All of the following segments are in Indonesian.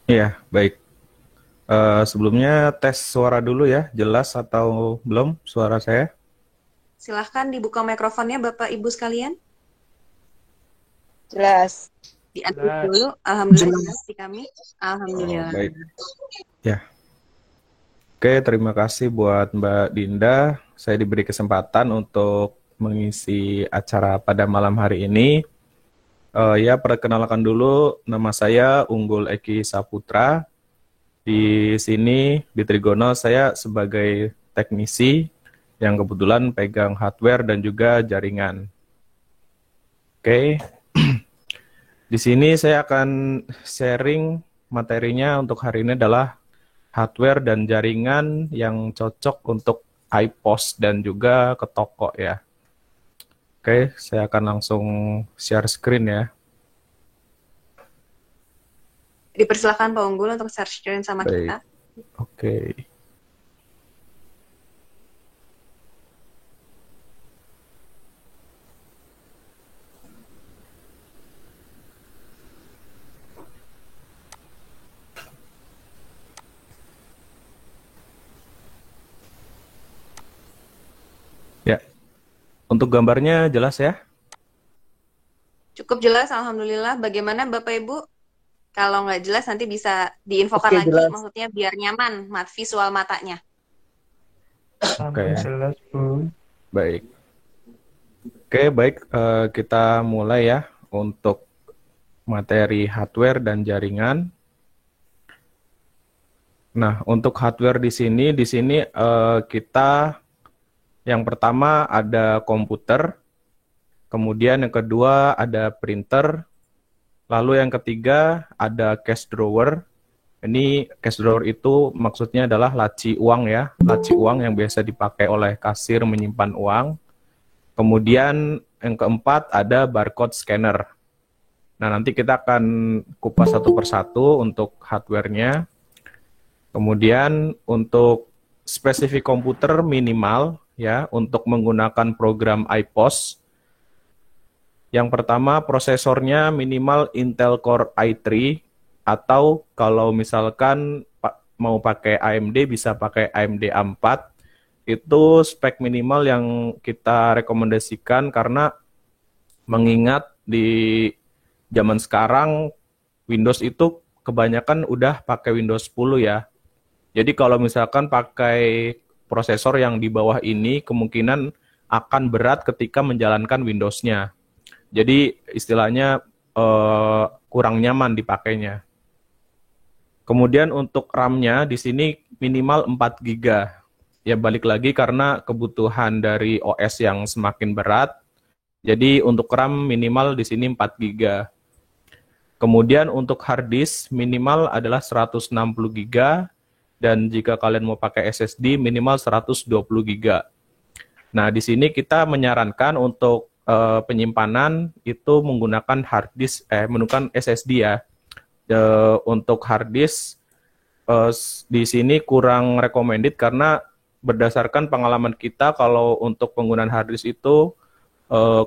Iya, baik. Sebelumnya tes suara dulu ya, jelas atau belum suara saya? Silahkan dibuka mikrofonnya Bapak Ibu sekalian. Jelas. Di-unmute Jelas. dulu. Alhamdulillah jelas di kami. Oh, Alhamdulillah. baik. Ya, oke, terima kasih buat Mbak Dinda. Saya diberi kesempatan untuk mengisi acara pada malam hari ini. Ya, perkenalkan dulu, nama saya Unggul Eki Saputra. Di sini, di Trigono, saya sebagai teknisi yang kebetulan pegang hardware dan juga jaringan. Oke, di sini saya akan sharing materinya untuk hari ini adalah hardware dan jaringan yang cocok untuk iPOS dan juga ke toko ya. Oke, saya akan langsung share screen ya. Dipersilakan Pak Unggul untuk share screen sama Baik, kita. oke. Ya, untuk gambarnya jelas ya? Cukup jelas, Alhamdulillah. Bagaimana Bapak Ibu? Kalau nggak jelas nanti bisa diinfokan Oke, lagi, jelas. maksudnya biar nyaman visual matanya. Oke, Jelas, Bu. baik. Oke, baik. Kita mulai ya untuk materi hardware dan jaringan. Nah, untuk hardware di sini kita yang pertama ada komputer, kemudian yang kedua ada printer, lalu yang ketiga ada cash drawer. Ini cash drawer itu maksudnya adalah laci uang ya, laci uang yang biasa dipakai oleh kasir menyimpan uang. Kemudian yang keempat ada barcode scanner. Nah, nanti kita akan kupas satu persatu untuk hardware-nya. Kemudian untuk spesifik komputer minimal ya untuk menggunakan program iPOS. Yang pertama prosesornya minimal Intel Core i3 atau kalau misalkan mau pakai AMD bisa pakai AMD A4. Itu spek minimal yang kita rekomendasikan karena mengingat di zaman sekarang Windows itu kebanyakan udah pakai Windows 10 ya. Jadi kalau misalkan pakai prosesor yang di bawah ini, kemungkinan akan berat ketika menjalankan Windows-nya. Jadi istilahnya kurang nyaman dipakainya. Kemudian untuk RAM-nya di sini minimal 4 GB. Ya balik lagi karena kebutuhan dari OS yang semakin berat. Jadi untuk RAM minimal di sini 4 GB. Kemudian untuk hard disk minimal adalah 160 GB. Dan jika kalian mau pakai SSD minimal 120 GB. Nah, di sini kita menyarankan untuk penyimpanan itu menggunakan menggunakan SSD ya. Untuk hard disk di sini kurang recommended karena berdasarkan pengalaman kita kalau untuk penggunaan hard disk itu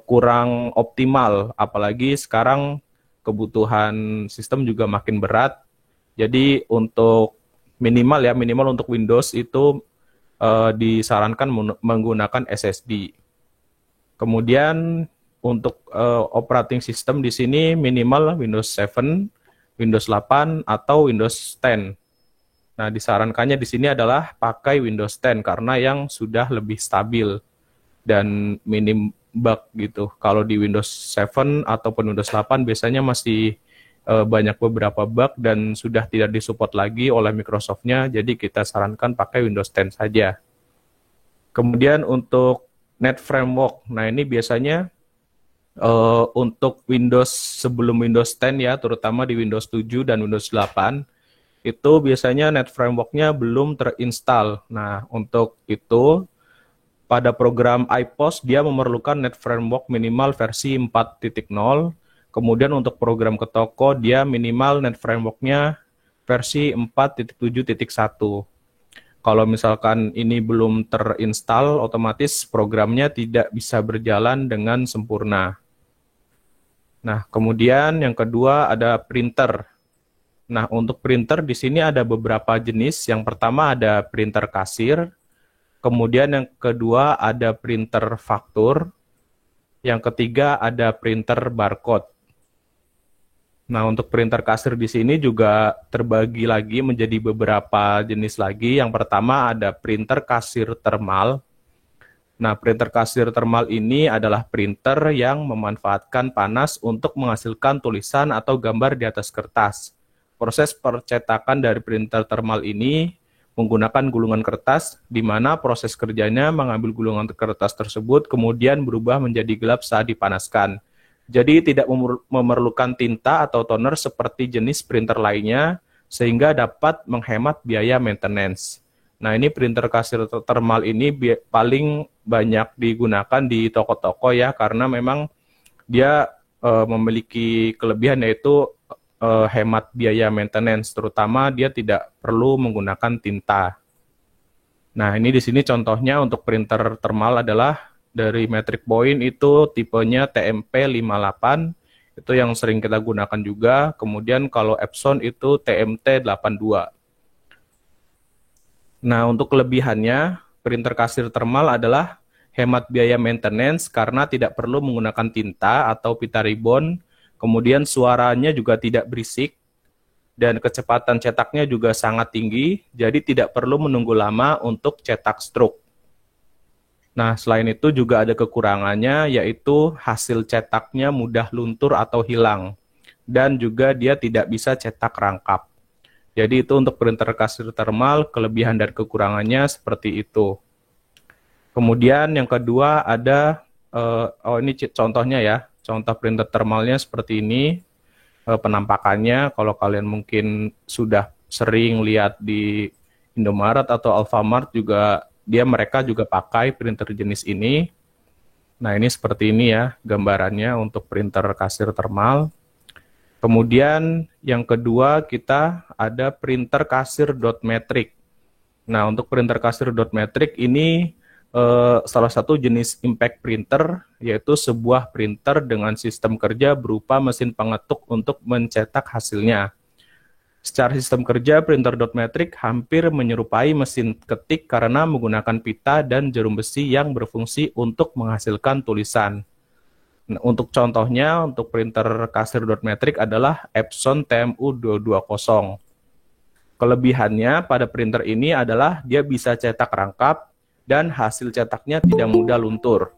kurang optimal, apalagi sekarang kebutuhan sistem juga makin berat. Jadi untuk minimal untuk Windows itu disarankan menggunakan SSD. Kemudian untuk operating system di sini minimal Windows 7, Windows 8 atau Windows 10. Nah, disarankannya di sini adalah pakai Windows 10 karena yang sudah lebih stabil dan minim bug gitu. Kalau di Windows 7 ataupun Windows 8 biasanya masih banyak beberapa bug dan sudah tidak disupport lagi oleh Microsoft-nya, jadi kita sarankan pakai Windows 10 saja. Kemudian untuk Net Framework, nah ini biasanya untuk Windows sebelum Windows 10 ya, terutama di Windows 7 dan Windows 8, itu biasanya Net Framework-nya belum terinstall. Nah, untuk itu, pada program iPOS, dia memerlukan Net Framework minimal versi 4.0. Kemudian untuk program ke toko, dia minimal Net Framework-nya versi 4.7.1. Kalau misalkan ini belum terinstall, otomatis programnya tidak bisa berjalan dengan sempurna. Nah, kemudian yang kedua ada printer. Nah, untuk printer di sini ada beberapa jenis. Yang pertama ada printer kasir, kemudian yang kedua ada printer faktur, yang ketiga ada printer barcode. Nah, untuk printer kasir di sini juga terbagi lagi menjadi beberapa jenis lagi. Yang pertama ada printer kasir thermal. Nah, printer kasir thermal ini adalah printer yang memanfaatkan panas untuk menghasilkan tulisan atau gambar di atas kertas. Proses percetakan dari printer thermal ini menggunakan gulungan kertas, di mana proses kerjanya mengambil gulungan kertas tersebut kemudian berubah menjadi gelap saat dipanaskan. Jadi tidak memerlukan tinta atau toner seperti jenis printer lainnya, sehingga dapat menghemat biaya maintenance. Nah, ini printer kasir thermal ini paling banyak digunakan di toko-toko ya, karena memang dia memiliki kelebihan yaitu hemat biaya maintenance, terutama dia tidak perlu menggunakan tinta. Nah, ini di sini contohnya untuk printer thermal adalah dari Metric Point itu tipenya TMP 58, itu yang sering kita gunakan juga. Kemudian kalau Epson itu TMT 82. Nah, untuk kelebihannya, printer kasir thermal adalah hemat biaya maintenance karena tidak perlu menggunakan tinta atau pita ribbon, kemudian suaranya juga tidak berisik, dan kecepatan cetaknya juga sangat tinggi, jadi tidak perlu menunggu lama untuk cetak stroke. Nah, selain itu juga ada kekurangannya, yaitu hasil cetaknya mudah luntur atau hilang, dan juga dia tidak bisa cetak rangkap. Jadi itu untuk printer kasir thermal, kelebihan dan kekurangannya seperti itu. Kemudian yang kedua ada, ini contohnya ya, contoh printer thermalnya seperti ini, penampakannya. Kalau kalian mungkin sudah sering lihat di Indomaret atau Alfamart juga, mereka juga pakai printer jenis ini. Nah, ini seperti ini ya gambarannya untuk printer kasir thermal. Kemudian yang kedua kita ada printer kasir dot matrix. Nah, untuk printer kasir dot matrix ini salah satu jenis impact printer, yaitu sebuah printer dengan sistem kerja berupa mesin pengetuk untuk mencetak hasilnya. Secara sistem kerja, printer dot matrix hampir menyerupai mesin ketik karena menggunakan pita dan jarum besi yang berfungsi untuk menghasilkan tulisan. Nah, untuk contohnya, untuk printer kasir dot matrix adalah Epson TMU 220. Kelebihannya pada printer ini adalah dia bisa cetak rangkap dan hasil cetaknya tidak mudah luntur.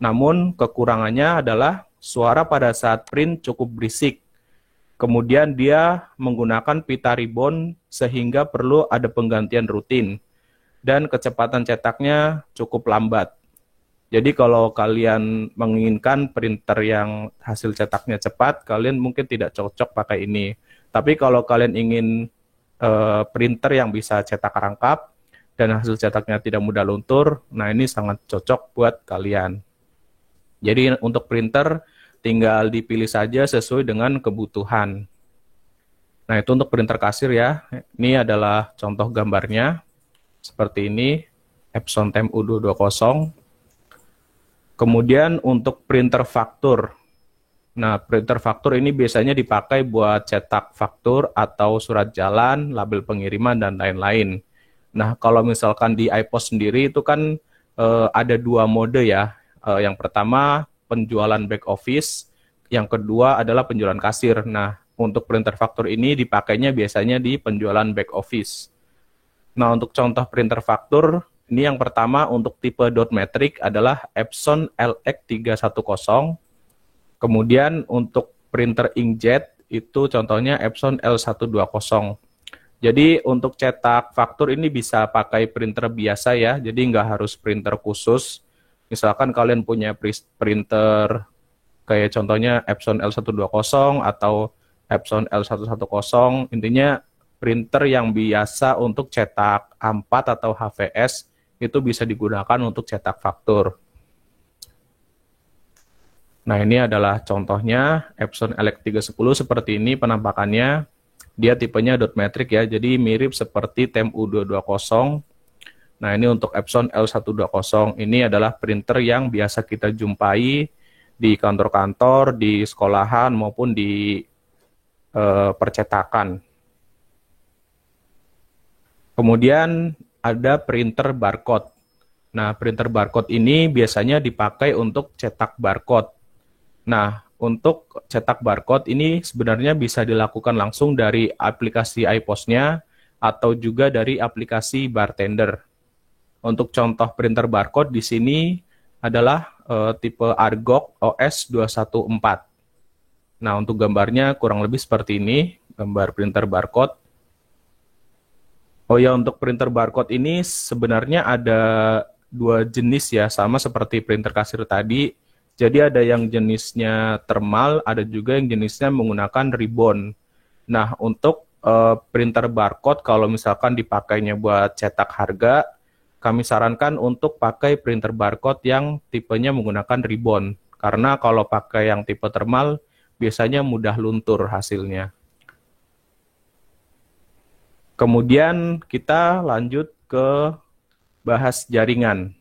Namun kekurangannya adalah suara pada saat print cukup berisik. Kemudian dia menggunakan pita ribbon sehingga perlu ada penggantian rutin. Dan kecepatan cetaknya cukup lambat. Jadi kalau kalian menginginkan printer yang hasil cetaknya cepat, kalian mungkin tidak cocok pakai ini. Tapi kalau kalian ingin printer yang bisa cetak rangkap dan hasil cetaknya tidak mudah luntur, nah ini sangat cocok buat kalian. Jadi untuk printer tinggal dipilih saja sesuai dengan kebutuhan. Nah, itu untuk printer kasir ya. Ini adalah contoh gambarnya. Seperti ini, Epson TMU 220. Kemudian untuk printer faktur. Nah, printer faktur ini biasanya dipakai buat cetak faktur atau surat jalan, label pengiriman, dan lain-lain. Nah, kalau misalkan di iPos sendiri itu kan ada dua mode ya. Yang pertama penjualan back office, yang kedua adalah penjualan kasir. Nah, untuk printer faktur ini dipakainya biasanya di penjualan back office. Nah, untuk contoh printer faktur, ini yang pertama untuk tipe dot matrix adalah Epson LX310. Kemudian untuk printer inkjet itu contohnya Epson L120. Jadi untuk cetak faktur ini bisa pakai printer biasa ya, jadi nggak harus printer khusus. Misalkan kalian punya printer kayak contohnya Epson L120 atau Epson L110, intinya printer yang biasa untuk cetak A4 atau HVS itu bisa digunakan untuk cetak faktur. Nah, ini adalah contohnya Epson LX310 seperti ini penampakannya. Dia tipenya dot matrix ya, jadi mirip seperti TMU 220. Nah, ini untuk Epson L120. Ini adalah printer yang biasa kita jumpai di kantor-kantor, di sekolahan, maupun di percetakan. Kemudian ada printer barcode. Nah, printer barcode ini biasanya dipakai untuk cetak barcode. Nah, untuk cetak barcode ini sebenarnya bisa dilakukan langsung dari aplikasi iPOS-nya atau juga dari aplikasi Bartender. Untuk contoh printer barcode di sini adalah tipe Argok OS 214. Nah, untuk gambarnya kurang lebih seperti ini, gambar printer barcode. Oh ya, untuk printer barcode ini sebenarnya ada dua jenis ya, sama seperti printer kasir tadi. Jadi ada yang jenisnya thermal, ada juga yang jenisnya menggunakan ribbon. Nah, untuk printer barcode kalau misalkan dipakainya buat cetak harga, kami sarankan untuk pakai printer barcode yang tipenya menggunakan ribbon. Karena kalau pakai yang tipe thermal, biasanya mudah luntur hasilnya. Kemudian kita lanjut ke bahas jaringan.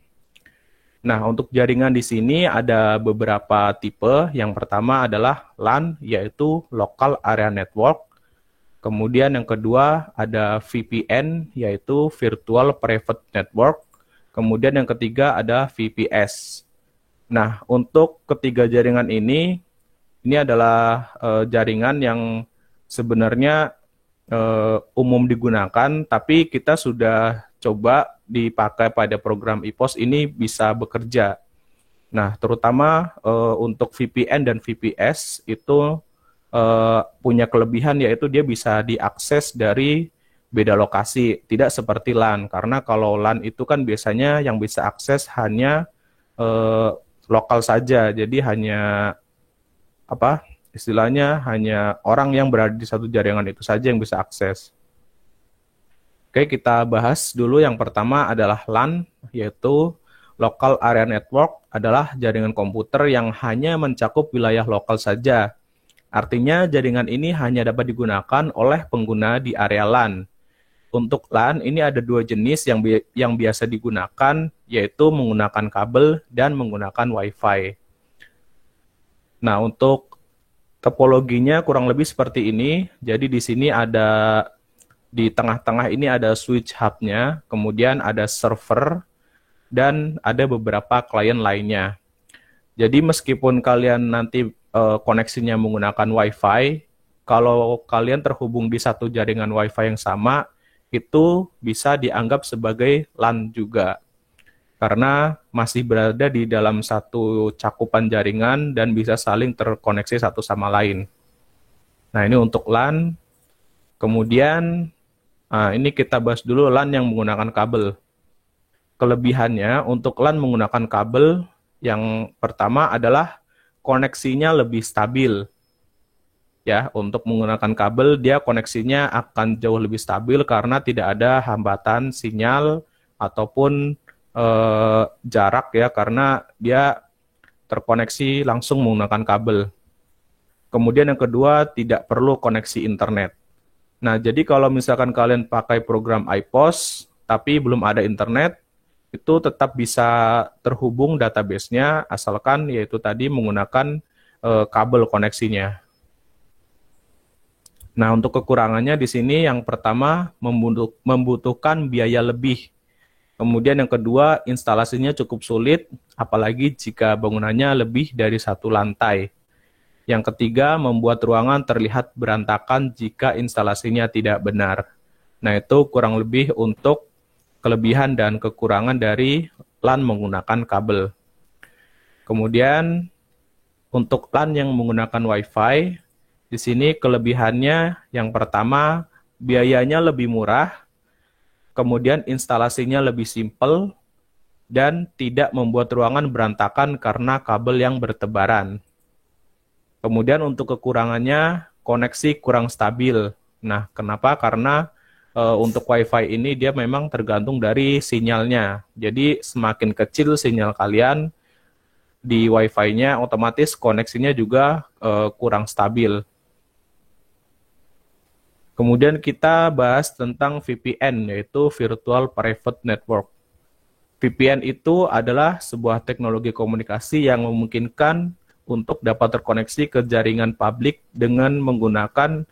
Nah, untuk jaringan di sini ada beberapa tipe. Yang pertama adalah LAN, yaitu Local Area Network. Kemudian yang kedua ada VPN, yaitu Virtual Private Network. Kemudian yang ketiga ada VPS. Nah, untuk ketiga jaringan ini adalah jaringan yang sebenarnya umum digunakan, tapi kita sudah coba dipakai pada program iPOS ini bisa bekerja. Nah, terutama untuk VPN dan VPS itu punya kelebihan, yaitu dia bisa diakses dari beda lokasi, tidak seperti LAN. Karena kalau LAN itu kan biasanya yang bisa akses hanya lokal saja, jadi hanya istilahnya hanya orang yang berada di satu jaringan itu saja yang bisa akses. Oke, kita bahas dulu yang pertama adalah LAN, yaitu Local Area Network adalah jaringan komputer yang hanya mencakup wilayah lokal saja. Artinya jaringan ini hanya dapat digunakan oleh pengguna di area LAN. Untuk LAN ini ada dua jenis yang biasa digunakan, yaitu menggunakan kabel dan menggunakan Wi-Fi. Nah, untuk topologinya kurang lebih seperti ini. Jadi di sini ada di tengah-tengah ini ada switch hub-nya, kemudian ada server dan ada beberapa klien lainnya. Jadi meskipun kalian nanti koneksinya menggunakan Wi-Fi, kalau kalian terhubung di satu jaringan Wi-Fi yang sama, itu bisa dianggap sebagai LAN juga. Karena masih berada di dalam satu cakupan jaringan dan bisa saling terkoneksi satu sama lain. Nah, ini untuk LAN. Kemudian, ini kita bahas dulu LAN yang menggunakan kabel. Kelebihannya untuk LAN menggunakan kabel, yang pertama adalah koneksinya lebih stabil. Ya, untuk menggunakan kabel, dia koneksinya akan jauh lebih stabil karena tidak ada hambatan sinyal ataupun jarak ya, karena dia terkoneksi langsung menggunakan kabel. Kemudian yang kedua, tidak perlu koneksi internet. Nah, jadi kalau misalkan kalian pakai program iPOS tapi belum ada internet, itu tetap bisa terhubung database-nya asalkan yaitu tadi menggunakan kabel koneksinya. Nah, untuk kekurangannya di sini yang pertama membutuhkan biaya lebih. Kemudian yang kedua, instalasinya cukup sulit, apalagi jika bangunannya lebih dari satu lantai. Yang ketiga, membuat ruangan terlihat berantakan jika instalasinya tidak benar. Nah, itu kurang lebih untuk kelebihan dan kekurangan dari LAN menggunakan kabel. Kemudian, untuk LAN yang menggunakan Wi-Fi, di sini kelebihannya yang pertama, biayanya lebih murah, kemudian instalasinya lebih simpel, dan tidak membuat ruangan berantakan karena kabel yang bertebaran. Kemudian untuk kekurangannya, koneksi kurang stabil. Nah, kenapa? Karena untuk Wi-Fi ini dia memang tergantung dari sinyalnya. Jadi semakin kecil sinyal kalian di Wi-Fi-nya, otomatis koneksinya juga kurang stabil. Kemudian kita bahas tentang VPN, yaitu Virtual Private Network. VPN itu adalah sebuah teknologi komunikasi yang memungkinkan untuk dapat terkoneksi ke jaringan publik dengan menggunakan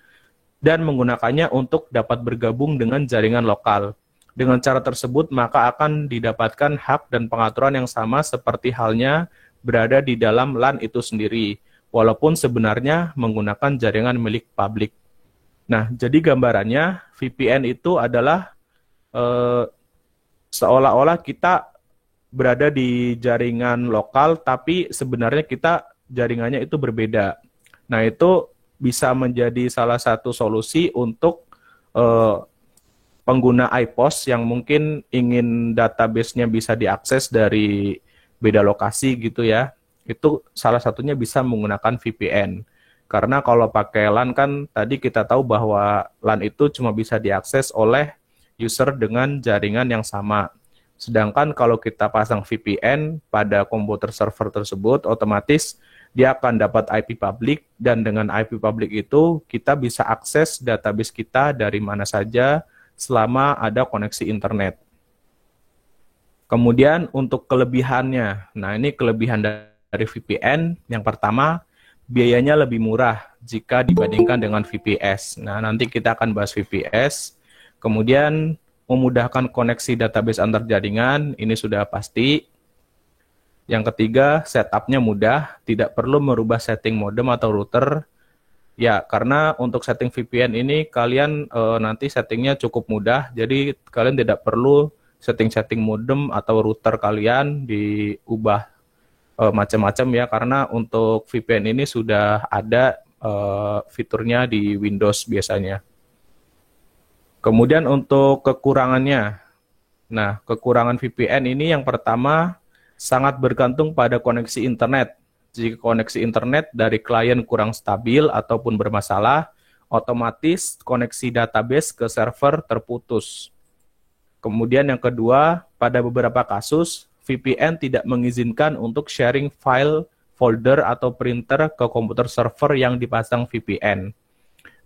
dan menggunakannya untuk dapat bergabung dengan jaringan lokal. Dengan cara tersebut, maka akan didapatkan hak dan pengaturan yang sama seperti halnya berada di dalam LAN itu sendiri, walaupun sebenarnya menggunakan jaringan milik publik. Nah, jadi gambarannya VPN itu adalah seolah-olah kita berada di jaringan lokal, tapi sebenarnya kita jaringannya itu berbeda. Nah, itu bisa menjadi salah satu solusi untuk pengguna iPOS yang mungkin ingin database-nya bisa diakses dari beda lokasi gitu ya. Itu salah satunya bisa menggunakan VPN. Karena kalau pakai LAN kan tadi kita tahu bahwa LAN itu cuma bisa diakses oleh user dengan jaringan yang sama. Sedangkan kalau kita pasang VPN pada komputer server tersebut, otomatis dia akan dapat IP public, dan dengan IP public itu kita bisa akses database kita dari mana saja selama ada koneksi internet. Kemudian untuk kelebihannya, nah ini kelebihan dari VPN, yang pertama biayanya lebih murah jika dibandingkan dengan VPS. Nah nanti kita akan bahas VPS. Kemudian memudahkan koneksi database antar jaringan, ini sudah pasti. Yang ketiga, setupnya mudah, tidak perlu merubah setting modem atau router. Ya, karena untuk setting VPN ini kalian nanti settingnya cukup mudah, jadi kalian tidak perlu setting-setting modem atau router kalian diubah macam-macam ya, karena untuk VPN ini sudah ada fiturnya di Windows biasanya. Kemudian untuk kekurangannya, nah kekurangan VPN ini yang pertama sangat bergantung pada koneksi internet. Jika koneksi internet dari klien kurang stabil ataupun bermasalah, otomatis koneksi database ke server terputus. Kemudian yang kedua, pada beberapa kasus, VPN tidak mengizinkan untuk sharing file, folder, atau printer ke komputer server yang dipasang VPN.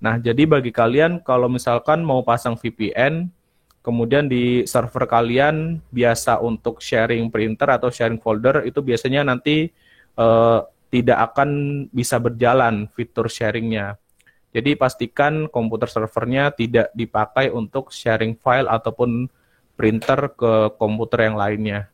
Nah, jadi bagi kalian kalau misalkan mau pasang VPN, kemudian di server kalian biasa untuk sharing printer atau sharing folder, itu biasanya nanti tidak akan bisa berjalan fitur sharingnya. Jadi pastikan komputer servernya tidak dipakai untuk sharing file ataupun printer ke komputer yang lainnya.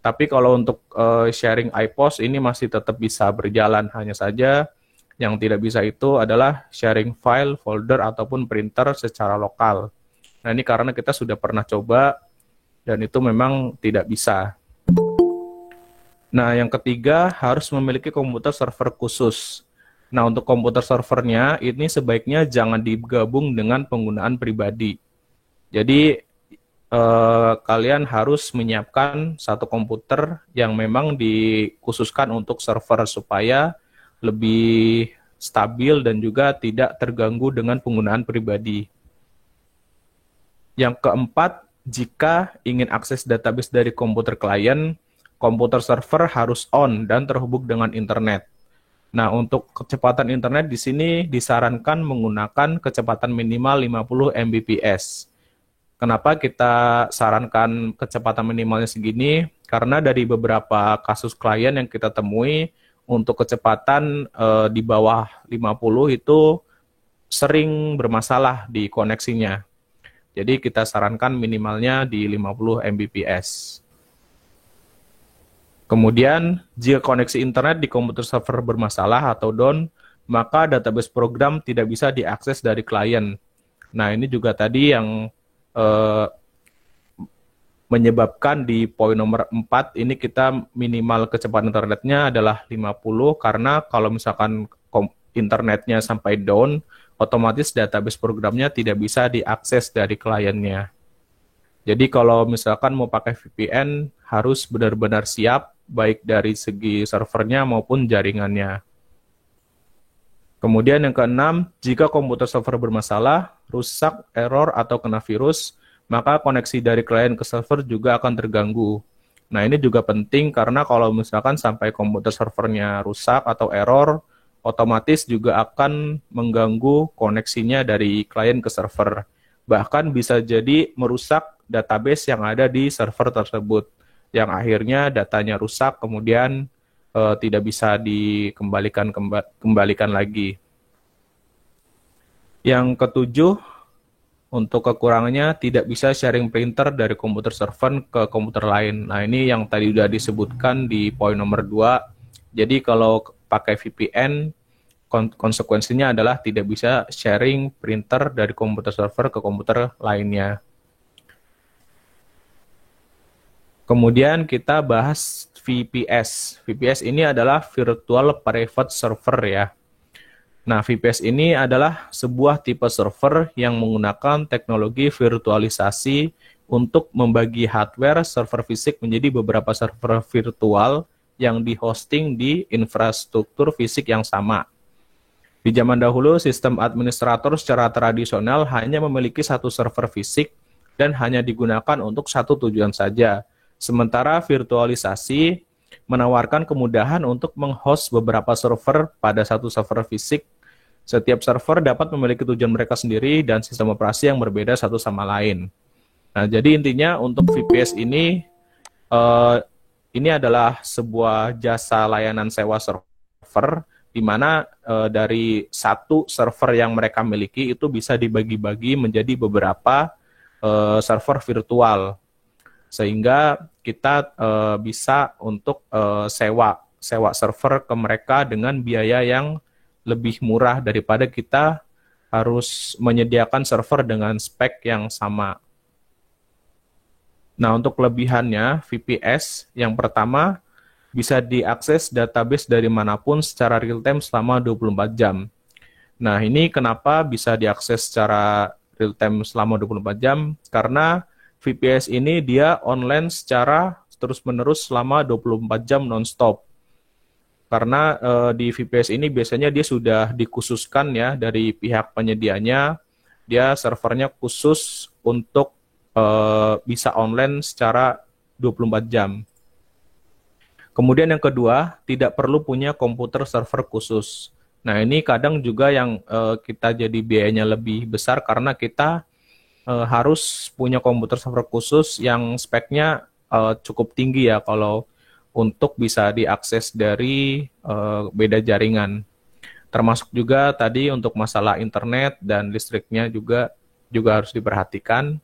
Tapi kalau untuk sharing iPOS ini masih tetap bisa berjalan, hanya saja yang tidak bisa itu adalah sharing file, folder, ataupun printer secara lokal. Nah ini karena kita sudah pernah coba dan itu memang tidak bisa. Nah, yang ketiga harus memiliki komputer server khusus. Nah, untuk komputer servernya ini sebaiknya jangan digabung dengan penggunaan pribadi. Jadi, kalian harus menyiapkan satu komputer yang memang dikhususkan untuk server supaya lebih stabil dan juga tidak terganggu dengan penggunaan pribadi. Yang keempat, jika ingin akses database dari komputer klien, komputer server harus on dan terhubung dengan internet. Nah, untuk kecepatan internet di sini disarankan menggunakan kecepatan minimal 50 Mbps. Kenapa kita sarankan kecepatan minimalnya segini? Karena dari beberapa kasus klien yang kita temui, untuk kecepatan di bawah 50 itu sering bermasalah di koneksinya. Jadi kita sarankan minimalnya di 50 Mbps. Kemudian, jika koneksi internet di komputer server bermasalah atau down, maka database program tidak bisa diakses dari klien. Nah, ini juga tadi yang menyebabkan di poin nomor 4, ini kita minimal kecepatan internetnya adalah 50, karena kalau misalkan internetnya sampai down, otomatis database programnya tidak bisa diakses dari kliennya. Jadi kalau misalkan mau pakai VPN, harus benar-benar siap, baik dari segi servernya maupun jaringannya. Kemudian yang keenam, jika komputer server bermasalah, rusak, error, atau kena virus, maka koneksi dari klien ke server juga akan terganggu. Nah ini juga penting karena kalau misalkan sampai komputer servernya rusak atau error, otomatis juga akan mengganggu koneksinya dari klien ke server. Bahkan bisa jadi merusak database yang ada di server tersebut, yang akhirnya datanya rusak, kemudian tidak bisa dikembalikan lagi. Yang ketujuh, untuk kekurangannya tidak bisa sharing printer dari komputer server ke komputer lain. Nah, ini yang tadi sudah disebutkan di poin nomor 2. Jadi kalau pakai VPN, konsekuensinya adalah tidak bisa sharing printer dari komputer server ke komputer lainnya. Kemudian kita bahas VPS. VPS ini adalah Virtual Private Server ya. Nah, VPS ini adalah sebuah tipe server yang menggunakan teknologi virtualisasi untuk membagi hardware server fisik menjadi beberapa server virtual yang dihosting di infrastruktur fisik yang sama. Di zaman dahulu, sistem administrator secara tradisional hanya memiliki satu server fisik dan hanya digunakan untuk satu tujuan saja. Sementara virtualisasi menawarkan kemudahan untuk menghost beberapa server pada satu server fisik. Setiap server dapat memiliki tujuan mereka sendiri dan sistem operasi yang berbeda satu sama lain. Nah, jadi intinya untuk VPS ini adalah sebuah jasa layanan sewa server, di mana dari satu server yang mereka miliki itu bisa dibagi-bagi menjadi beberapa server virtual, sehingga kita bisa untuk sewa server ke mereka dengan biaya yang lebih murah daripada kita harus menyediakan server dengan spek yang sama. Nah, untuk kelebihannya VPS, yang pertama bisa diakses database dari manapun secara real time selama 24 jam. Nah, ini kenapa bisa diakses secara real time selama 24 jam? Karena VPS ini dia online secara terus-menerus selama 24 jam non-stop. Karena di VPS ini biasanya dia sudah dikhususkan ya dari pihak penyedianya, dia servernya khusus untuk bisa online secara 24 jam. Kemudian yang kedua, tidak perlu punya komputer server khusus. Nah, ini kadang juga yang kita jadi biayanya lebih besar karena kita harus punya komputer server khusus yang speknya cukup tinggi ya kalau untuk bisa diakses dari beda jaringan. Termasuk juga tadi untuk masalah internet dan listriknya juga harus diperhatikan.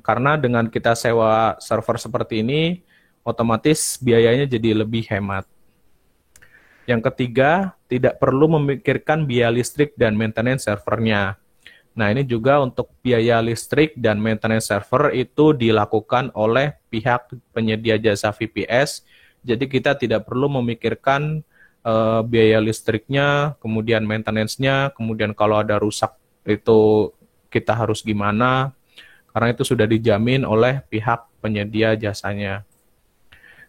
Karena dengan kita sewa server seperti ini, otomatis biayanya jadi lebih hemat. Yang ketiga, tidak perlu memikirkan biaya listrik dan maintenance servernya. Nah, ini juga untuk biaya listrik dan maintenance server itu dilakukan oleh pihak penyedia jasa VPS. Jadi kita tidak perlu memikirkan biaya listriknya, kemudian maintenance-nya, kemudian kalau ada rusak itu kita harus gimana, karena itu sudah dijamin oleh pihak penyedia jasanya.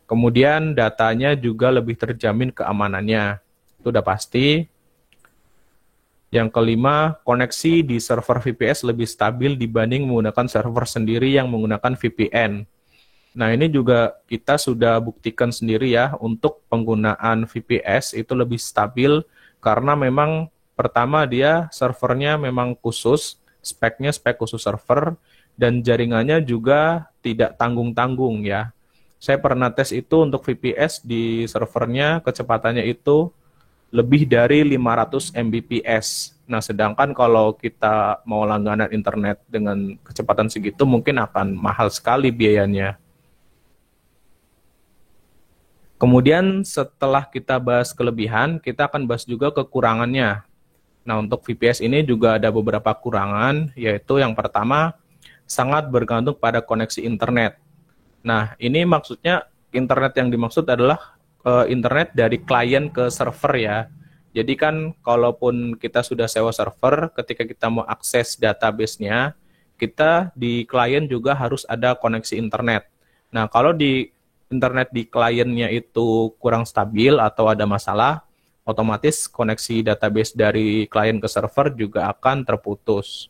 Kemudian datanya juga lebih terjamin keamanannya, itu udah pasti. Yang kelima, koneksi di server VPS lebih stabil dibanding menggunakan server sendiri yang menggunakan VPN. Nah, ini juga kita sudah buktikan sendiri ya, untuk penggunaan VPS itu lebih stabil karena memang pertama dia servernya memang khusus, speknya spek khusus server, dan jaringannya juga tidak tanggung-tanggung ya. Saya pernah tes itu untuk VPS di servernya, kecepatannya itu lebih dari 500 Mbps. Nah, sedangkan kalau kita mau langganan internet dengan kecepatan segitu mungkin akan mahal sekali biayanya. Kemudian setelah kita bahas kelebihan, kita akan bahas juga kekurangannya. Nah, untuk VPS ini juga ada beberapa kekurangan, yaitu yang pertama, sangat bergantung pada koneksi internet. Nah, ini maksudnya internet yang dimaksud adalah internet dari klien ke server ya. Jadi kan kalaupun kita sudah sewa server, ketika kita mau akses database-nya, kita di klien juga harus ada koneksi internet. Nah, kalau di internet di kliennya itu kurang stabil atau ada masalah, otomatis koneksi database dari klien ke server juga akan terputus.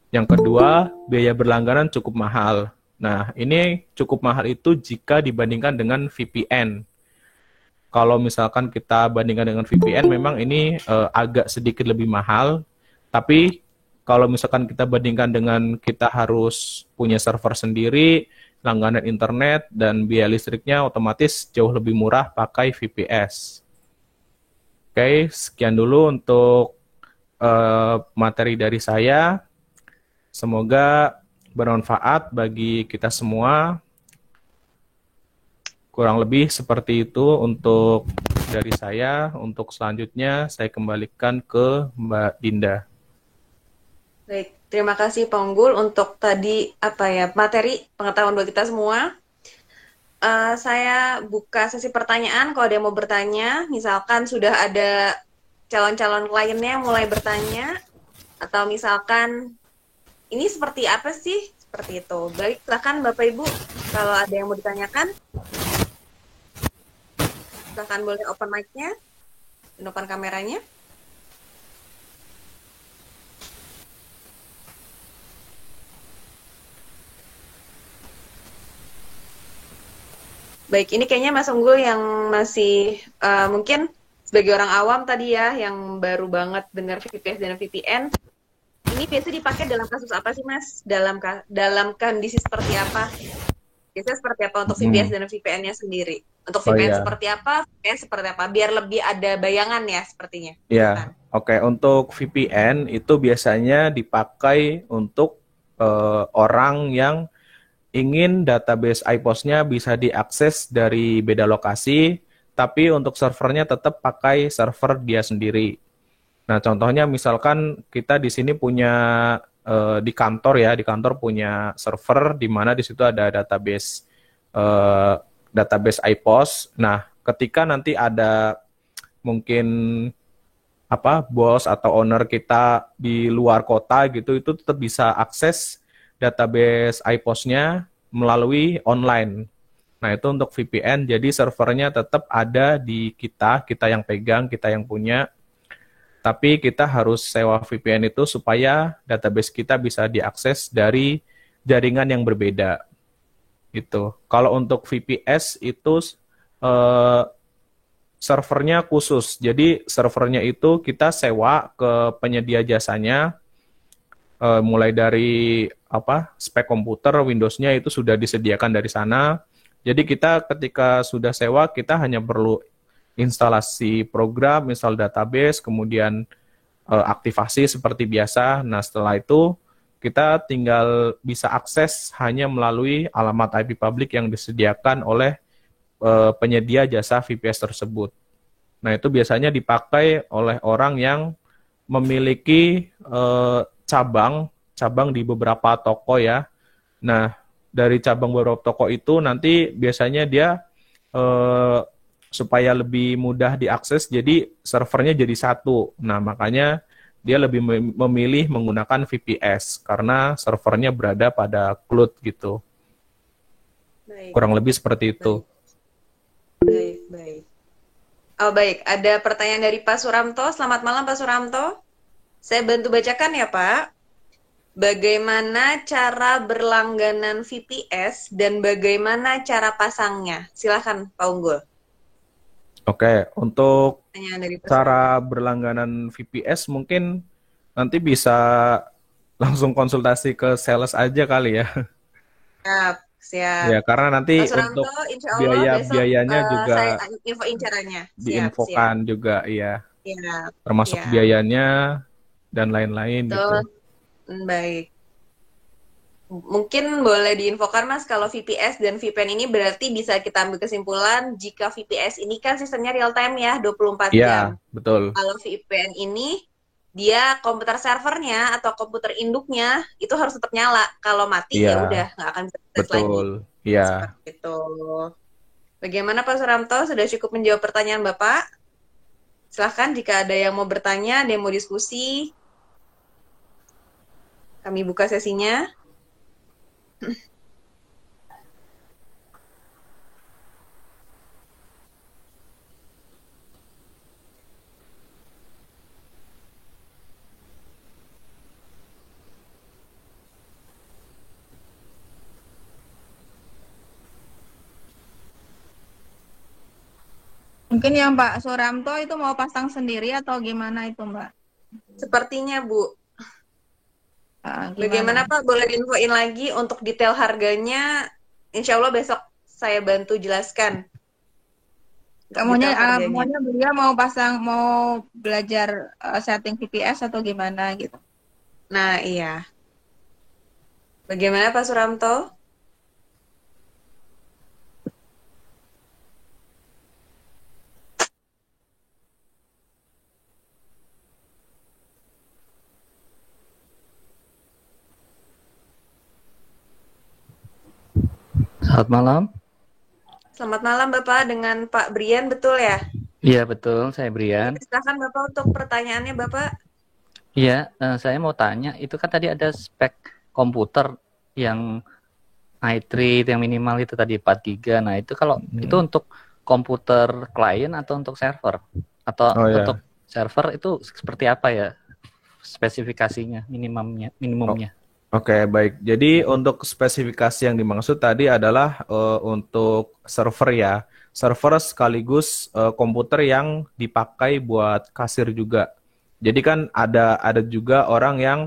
Yang kedua, biaya berlangganan cukup mahal. Nah, ini cukup mahal itu jika dibandingkan dengan VPN. Kalau misalkan kita bandingkan dengan VPN, memang ini agak sedikit lebih mahal, tapi kalau misalkan kita bandingkan dengan kita harus punya server sendiri, langganan internet, dan biaya listriknya otomatis jauh lebih murah pakai VPS. Oke, sekian dulu untuk materi dari saya. Semoga bermanfaat bagi kita semua. Kurang lebih seperti itu untuk dari saya. Untuk selanjutnya saya kembalikan ke Mbak Dinda. Baik, terima kasih Pak Unggul untuk tadi materi pengetahuan buat kita semua. Saya buka sesi pertanyaan kalau ada yang mau bertanya. Misalkan sudah ada calon-calon kliennya mulai bertanya, atau misalkan ini seperti apa sih? Seperti itu. Baik, silakan Bapak Ibu kalau ada yang mau ditanyakan. Silakan boleh open mic-nya, dan open kameranya. Baik, ini kayaknya Mas Unggul yang masih mungkin sebagai orang awam tadi ya, yang baru banget dengar VPS dan VPN. Ini biasa dipakai dalam kasus apa sih, Mas? Dalam kondisi seperti apa? Biasanya seperti apa untuk VPS dan VPN-nya sendiri? Untuk Oh VPN iya. seperti apa? VPN seperti apa? Biar lebih ada bayangan ya sepertinya. Ya, oke. Untuk VPN itu biasanya dipakai untuk orang yang ingin database iPOS-nya bisa diakses dari beda lokasi, tapi untuk servernya tetap pakai server dia sendiri. Nah, contohnya misalkan kita di sini punya di kantor ya, di kantor punya server di mana di situ ada eh, database iPOS. Nah, ketika nanti ada mungkin bos atau owner kita di luar kota gitu, itu tetap bisa akses database iPOS-nya melalui online. Nah, itu untuk VPN, jadi servernya tetap ada di kita yang pegang, kita yang punya, tapi kita harus sewa VPN itu supaya database kita bisa diakses dari jaringan yang berbeda. Gitu. Kalau untuk VPS itu eh, servernya khusus. Jadi servernya itu kita sewa ke penyedia jasanya, mulai dari spek komputer, Windows-nya itu sudah disediakan dari sana. Jadi kita ketika sudah sewa, kita hanya perlu instalasi program, install database, kemudian aktivasi seperti biasa. Nah, setelah itu kita tinggal bisa akses hanya melalui alamat IP publik yang disediakan oleh penyedia jasa VPS tersebut. Nah, itu biasanya dipakai oleh orang yang memiliki cabang di beberapa toko ya. Nah, dari cabang beberapa toko itu nanti biasanya dia eh, supaya lebih mudah diakses, jadi servernya jadi satu. Nah, makanya dia lebih memilih menggunakan VPS karena servernya berada pada cloud gitu. Baik, Kurang lebih seperti itu. baik, baik, baik. Oh, baik. Ada pertanyaan dari Pak Suramto. Selamat malam, Pak Suramto. Saya bantu bacakan ya, Pak. Bagaimana cara berlangganan VPS dan bagaimana cara pasangnya? Silakan, Pak Unggul. Oke, untuk Pertanyaan dari Pak Suramto. cara berlangganan VPS mungkin nanti bisa langsung konsultasi ke sales aja kali ya. Siap, siap. Ya, karena nanti Pak untuk Suramto, insya Allah besok biaya-biayanya juga saya infoin caranya. Siap, siap. diinfokan juga, ya. Siap, Termasuk siap. biayanya dan lain-lain gitu. Betul. Baik. Mungkin boleh diinfokan Mas, kalau VPS dan VPN ini berarti bisa kita ambil kesimpulan jika VPS ini kan sistemnya real time ya, 24 jam. Iya, betul. Kalau VPN ini dia komputer servernya atau komputer induknya itu harus tetap nyala. Kalau mati Iya, ya udah nggak akan bisa akses lagi. betul. Iya. Seperti itu. Bagaimana Pak Suramto? Sudah cukup menjawab pertanyaan Bapak? Silahkan jika ada yang mau bertanya, ada yang mau diskusi, kami buka sesinya. Mungkin yang Pak Suramto itu mau pasang sendiri atau gimana itu Mbak? Sepertinya Bu. Gimana? Bagaimana Pak? Boleh diinfoin lagi untuk detail harganya? Insya Allah besok saya bantu jelaskan. Maunya, digital kerjanya. maunya beliau mau belajar setting VPS atau gimana gitu. Nah, iya. Bagaimana Pak Suramto? Selamat malam. Selamat malam Bapak dengan Pak Brian, betul ya? Iya betul, saya Brian. Silakan Bapak untuk pertanyaannya Bapak. Iya, saya mau tanya, itu kan tadi ada spek komputer yang i3 yang minimal itu tadi 4 giga. Nah, itu kalau itu untuk komputer klien atau untuk server? Atau Oh ya. untuk server itu seperti apa ya spesifikasinya, minimumnya? Oke, baik. Jadi untuk spesifikasi yang dimaksud tadi adalah untuk server ya. Server sekaligus komputer yang dipakai buat kasir juga. Jadi kan ada juga orang yang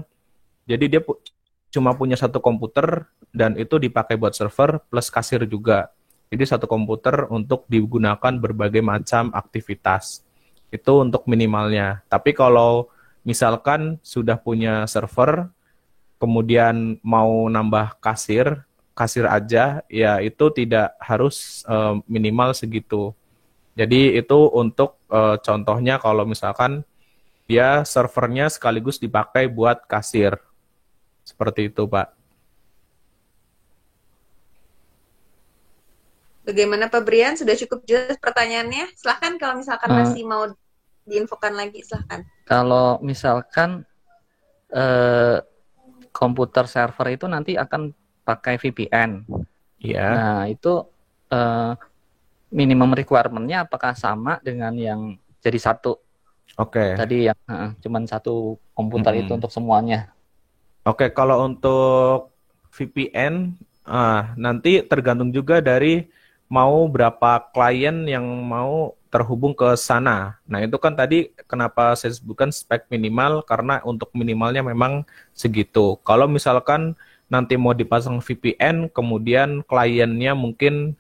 jadi dia cuma punya satu komputer dan itu dipakai buat server plus kasir juga. Jadi satu komputer untuk digunakan berbagai macam aktivitas. Itu untuk minimalnya. Tapi kalau misalkan sudah punya server kemudian mau nambah kasir, kasir aja, ya itu tidak harus minimal segitu. Jadi itu untuk contohnya kalau misalkan dia servernya sekaligus dipakai buat kasir. Seperti itu, Pak. Bagaimana Pak Brian? Sudah cukup jelas pertanyaannya? Silahkan kalau misalkan masih mau diinfokan lagi, silahkan. Kalau misalkan komputer server itu nanti akan pakai VPN. Iya. Nah, itu minimum requirement-nya apakah sama dengan yang jadi satu? Oke. Tadi yang cuman satu komputer itu untuk semuanya. Oke, kalau untuk VPN, nanti tergantung juga dari mau berapa klien yang mau terhubung ke sana. Nah, itu kan tadi kenapa saya sebutkan spek minimal, karena untuk minimalnya memang segitu. Kalau misalkan nanti mau dipasang VPN, kemudian kliennya mungkin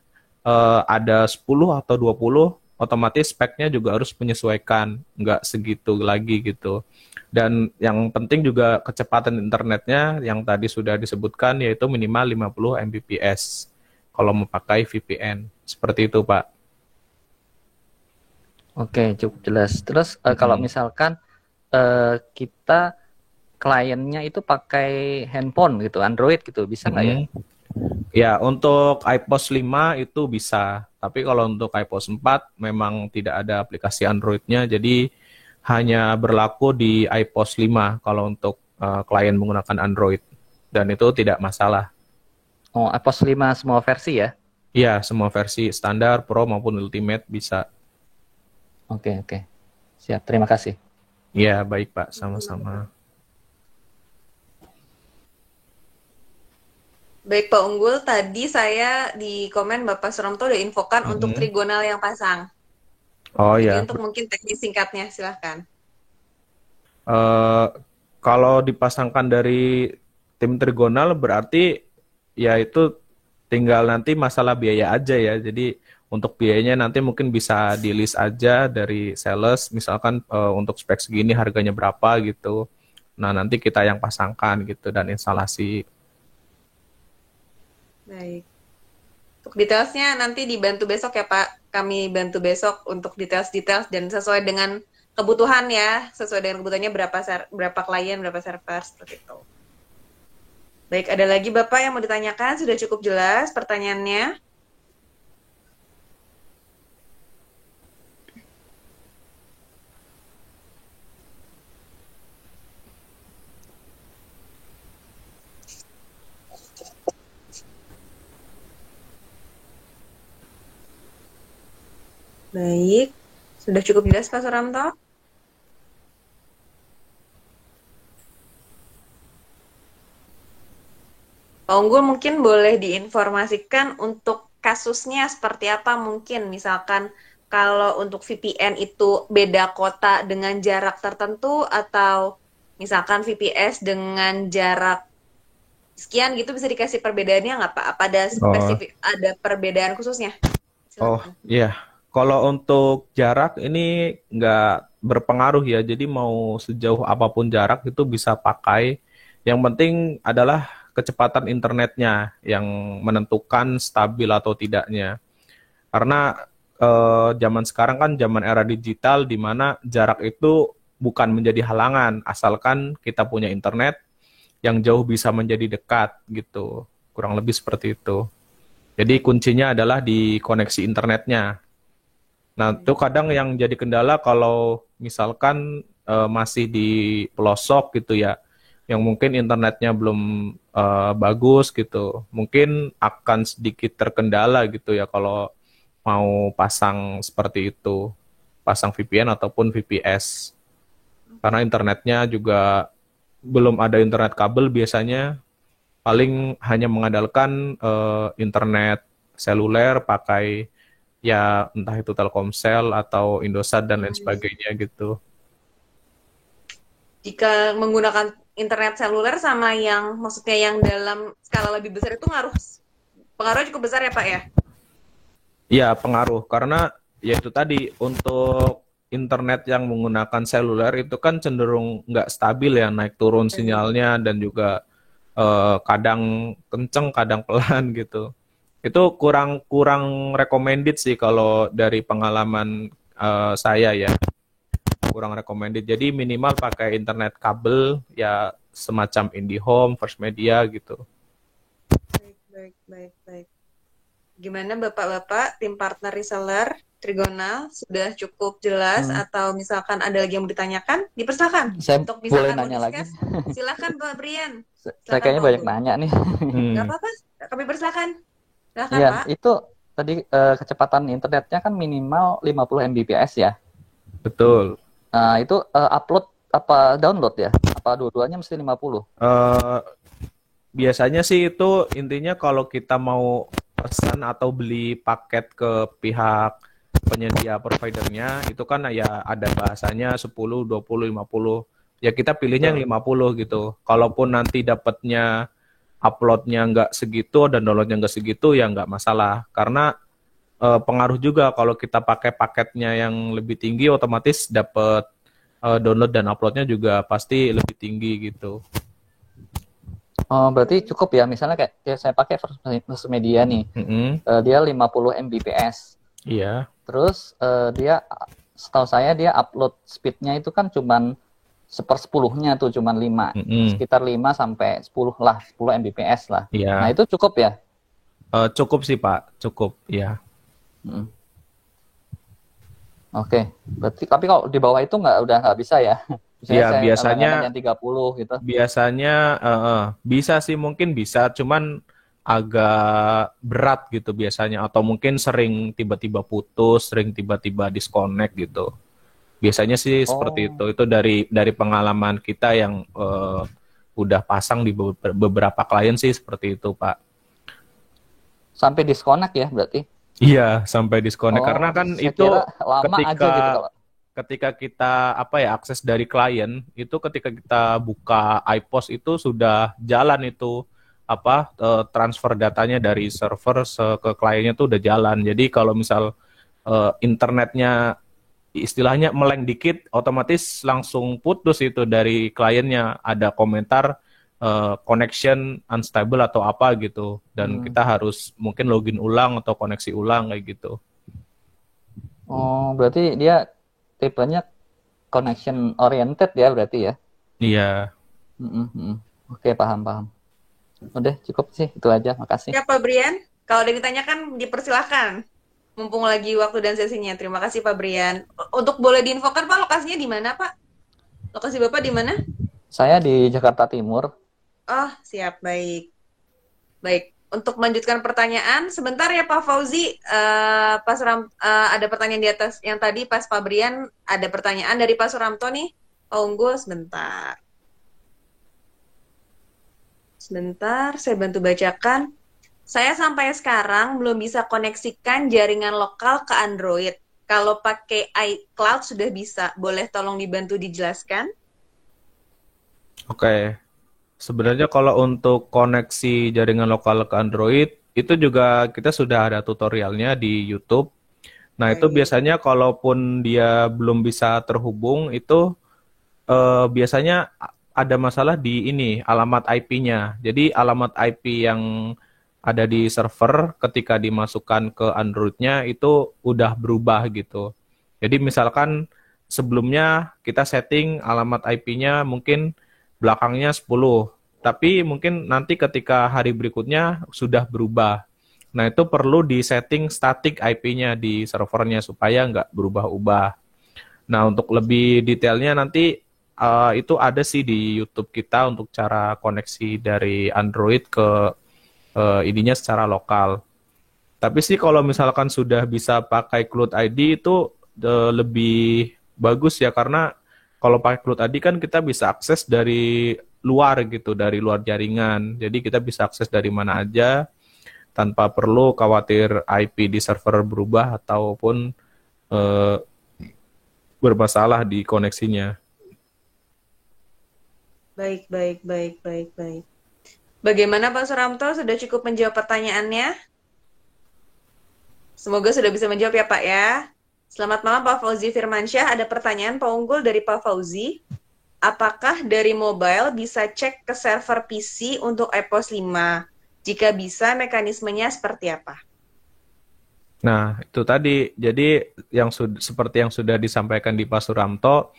ada 10 atau 20, otomatis speknya juga harus menyesuaikan, nggak segitu lagi gitu. Dan yang penting juga kecepatan internetnya yang tadi sudah disebutkan yaitu minimal 50 Mbps kalau memakai VPN. Seperti itu, Pak. Oke, cukup jelas. Terus kalau misalkan kita kliennya itu pakai handphone gitu, Android gitu, bisa nggak ya? Ya, untuk iPOS 5 itu bisa. Tapi kalau untuk iPOS 4 memang tidak ada aplikasi Android-nya, jadi hanya berlaku di iPOS 5 kalau untuk klien menggunakan Android. Dan itu tidak masalah. Oh, iPOS 5 semua versi ya? Iya, semua versi standar, Pro maupun Ultimate bisa. Oke. Siap, terima kasih. Iya, baik Pak, sama-sama. Baik Pak Unggul, tadi saya di komen Bapak Suramto udah infokan untuk trigonal yang pasang. Oh Jadi ya. untuk mungkin teknis singkatnya, silahkan. Kalau dipasangkan dari tim trigonal berarti ya itu tinggal nanti masalah biaya aja ya. Jadi untuk biayanya nanti mungkin bisa di list aja dari sales, misalkan untuk spek segini harganya berapa gitu. Nah nanti kita yang pasangkan gitu dan instalasi. Baik. Untuk detailsnya nanti dibantu besok ya Pak. Kami bantu besok untuk details-details dan sesuai dengan kebutuhan ya. Sesuai dengan kebutuhannya berapa klien, berapa server, seperti itu. Baik, ada lagi Bapak yang mau ditanyakan? Sudah cukup jelas pertanyaannya? Baik, sudah cukup jelas Pak Suramto? Pak Unggul mungkin boleh diinformasikan untuk kasusnya seperti apa mungkin, misalkan kalau untuk VPN itu beda kota dengan jarak tertentu atau misalkan VPS dengan jarak sekian gitu, bisa dikasih perbedaannya nggak Pak? Apa ada spesifik, ada perbedaan khususnya? Oh Silakan. iya, Kalau untuk jarak ini nggak berpengaruh ya. Jadi mau sejauh apapun jarak itu bisa pakai. Yang penting adalah kecepatan internetnya yang menentukan stabil atau tidaknya. Karena zaman sekarang kan zaman era digital di mana jarak itu bukan menjadi halangan asalkan kita punya internet yang jauh bisa menjadi dekat gitu. Kurang lebih seperti itu. Jadi kuncinya adalah di koneksi internetnya. Nah, itu kadang yang jadi kendala kalau misalkan masih di pelosok gitu ya, yang mungkin internetnya belum bagus gitu, mungkin akan sedikit terkendala gitu ya kalau mau pasang seperti itu, pasang VPN ataupun VPS. Karena internetnya juga belum ada internet kabel biasanya, paling hanya mengandalkan internet seluler pakai ya entah itu Telkomsel atau Indosat dan lain sebagainya gitu. Jika menggunakan internet seluler sama yang maksudnya yang dalam skala lebih besar itu pengaruhnya cukup besar ya Pak ya? Iya, pengaruh karena ya itu tadi untuk internet yang menggunakan seluler itu kan cenderung nggak stabil ya, naik turun sinyalnya dan juga kadang kenceng, kadang pelan gitu. Itu kurang recommended sih kalau dari pengalaman saya ya. Kurang recommended. Jadi minimal pakai internet kabel ya semacam IndiHome, First Media gitu. Baik. Gimana Bapak-bapak, tim partner reseller Trigonal sudah cukup jelas atau misalkan ada lagi yang mau ditanyakan? Dipersilakan. Saya Untuk boleh misalkan nanya lagi? Silakan Pak Brian. Saya kayaknya banyak nanya nih. Nggak apa-apa, kami persilakan. Silakan Iya, Pak. itu tadi kecepatan internetnya kan minimal 50 Mbps ya. Betul. Nah, itu upload apa download ya? Apa dua-duanya mesti 50? Biasanya sih itu intinya kalau kita mau pesan atau beli paket ke pihak penyedia providernya itu kan ya ada bahasanya 10, 20, 50. Ya kita pilihnya yang 50 gitu. Kalaupun nanti dapatnya uploadnya nggak segitu dan downloadnya nggak segitu ya nggak masalah. Karena pengaruh juga kalau kita pakai paketnya yang lebih tinggi otomatis dapat download dan uploadnya juga pasti lebih tinggi gitu. Oh, berarti cukup ya. Misalnya kayak ya saya pakai First Media nih. Dia 50 Mbps. Iya. Terus dia setahu saya dia upload speednya itu kan cuman 1/10-nya tuh cuman 5. Sekitar 5 sampai 10 lah, 10 Mbps lah. Iya. Nah, itu cukup ya? Cukup sih, Pak. Cukup, ya. Oke. Berarti tapi kalau di bawah itu udah nggak bisa ya? Iya, biasanya yang 30 gitu. Biasanya bisa sih, mungkin bisa, cuman agak berat gitu biasanya, atau mungkin sering tiba-tiba putus, sering tiba-tiba disconnect gitu. Biasanya sih seperti itu. Itu dari pengalaman kita yang udah pasang di beberapa klien sih seperti itu, Pak. Sampai disconnect ya berarti? Iya, sampai disconnect karena kan itu lama aja gitu kalau ketika kita akses dari klien itu ketika kita buka iPOS itu sudah jalan itu transfer datanya dari server ke kliennya tuh udah jalan. Jadi kalau misal internetnya istilahnya meleng dikit otomatis langsung putus itu dari kliennya, ada komentar connection unstable atau apa gitu, dan kita harus mungkin login ulang atau koneksi ulang kayak gitu. Oh, berarti dia tipenya connection oriented ya berarti ya? Iya. Oke, paham. Udah cukup sih, itu aja. Makasih. Ya Pak Brian, kalau ada yang ditanyakan dipersilahkan. Mumpung lagi waktu dan sesinya. Terima kasih Pak Brian. Untuk boleh diinfokan Pak, lokasinya di mana Pak? Lokasi Bapak di mana? Saya di Jakarta Timur. Oh, siap, baik. Untuk melanjutkan pertanyaan, sebentar ya Pak Fauzi, ada pertanyaan di atas yang tadi pas Pak Brian, ada pertanyaan dari Pak Suramto nih. Pak Unggul, sebentar. Saya bantu bacakan. Saya sampai sekarang belum bisa koneksikan jaringan lokal ke Android. Kalau pakai iCloud sudah bisa. Boleh tolong dibantu dijelaskan? Oke. Sebenarnya kalau untuk koneksi jaringan lokal ke Android, itu juga kita sudah ada tutorialnya di YouTube. Nah, itu Baik. biasanya kalaupun dia belum bisa terhubung, itu biasanya ada masalah di ini, alamat IP-nya. Jadi alamat IP yang ada di server ketika dimasukkan ke Android-nya itu udah berubah gitu. Jadi misalkan sebelumnya kita setting alamat IP-nya mungkin belakangnya 10, tapi mungkin nanti ketika hari berikutnya sudah berubah. Nah, itu perlu di setting static IP-nya di servernya supaya nggak berubah-ubah. Nah, untuk lebih detailnya nanti itu ada sih di YouTube kita untuk cara koneksi dari Android ke ininya secara lokal. Tapi sih kalau misalkan sudah bisa pakai Cloud ID itu lebih bagus ya, karena kalau pakai Cloud ID kan kita bisa akses dari luar gitu, dari luar jaringan. Jadi kita bisa akses dari mana aja tanpa perlu khawatir IP di server berubah ataupun eh, bermasalah di koneksinya. Baik, baik, baik, baik, baik. Bagaimana Pak Suramto? Sudah cukup menjawab pertanyaannya? Semoga sudah bisa menjawab ya Pak ya. Selamat malam Pak Fauzi Firmansyah. Ada pertanyaan Pak Unggul dari Pak Fauzi. Apakah dari mobile bisa cek ke server PC untuk iPOS 5? Jika bisa, mekanismenya seperti apa? Nah, itu tadi. Jadi seperti yang sudah disampaikan di Pak Suramto,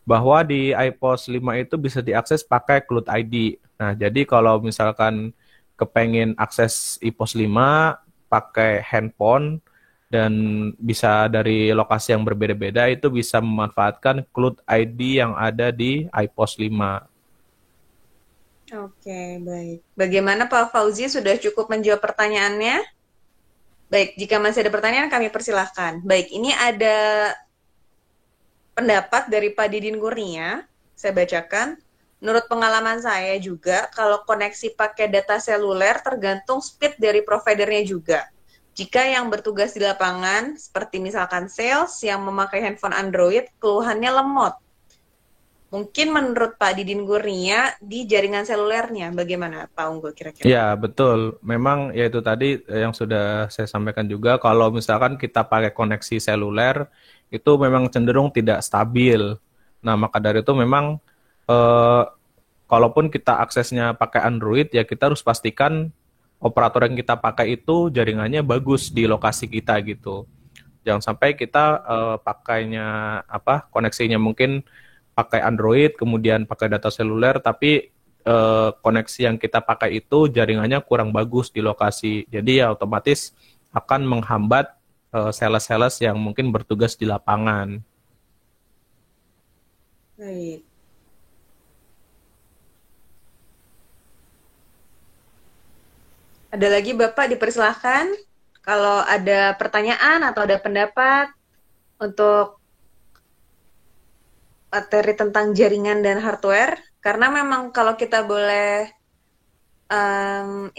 bahwa di iPOS 5 itu bisa diakses pakai Cloud ID. Nah, jadi kalau misalkan kepengen akses iPOS 5 pakai handphone dan bisa dari lokasi yang berbeda-beda, itu bisa memanfaatkan Cloud ID yang ada di iPOS 5. Oke, baik. Bagaimana Pak Fauzi? Sudah cukup menjawab pertanyaannya? Baik, jika masih ada pertanyaan kami persilahkan. Baik, ini ada pendapat dari Pak Didin Kurnia, saya bacakan. Menurut pengalaman saya juga, kalau koneksi pakai data seluler tergantung speed dari providernya juga. Jika yang bertugas di lapangan, seperti misalkan sales yang memakai handphone Android, keluhannya lemot. Mungkin menurut Pak Didin Kurnia di jaringan selulernya, bagaimana Pak Unggul kira-kira? Ya, betul. Memang ya itu tadi yang sudah saya sampaikan juga, kalau misalkan kita pakai koneksi seluler, itu memang cenderung tidak stabil. Nah, maka dari itu memang eh, kalaupun kita aksesnya pakai Android, ya kita harus pastikan operator yang kita pakai itu jaringannya bagus di lokasi kita gitu. Jangan sampai kita pakainya koneksinya mungkin pakai Android kemudian pakai data seluler, tapi koneksi yang kita pakai itu jaringannya kurang bagus di lokasi. Jadi ya otomatis akan menghambat sales-sales yang mungkin bertugas di lapangan. Baik. Ada lagi Bapak dipersilahkan kalau ada pertanyaan atau ada pendapat untuk materi tentang jaringan dan hardware, karena memang kalau kita boleh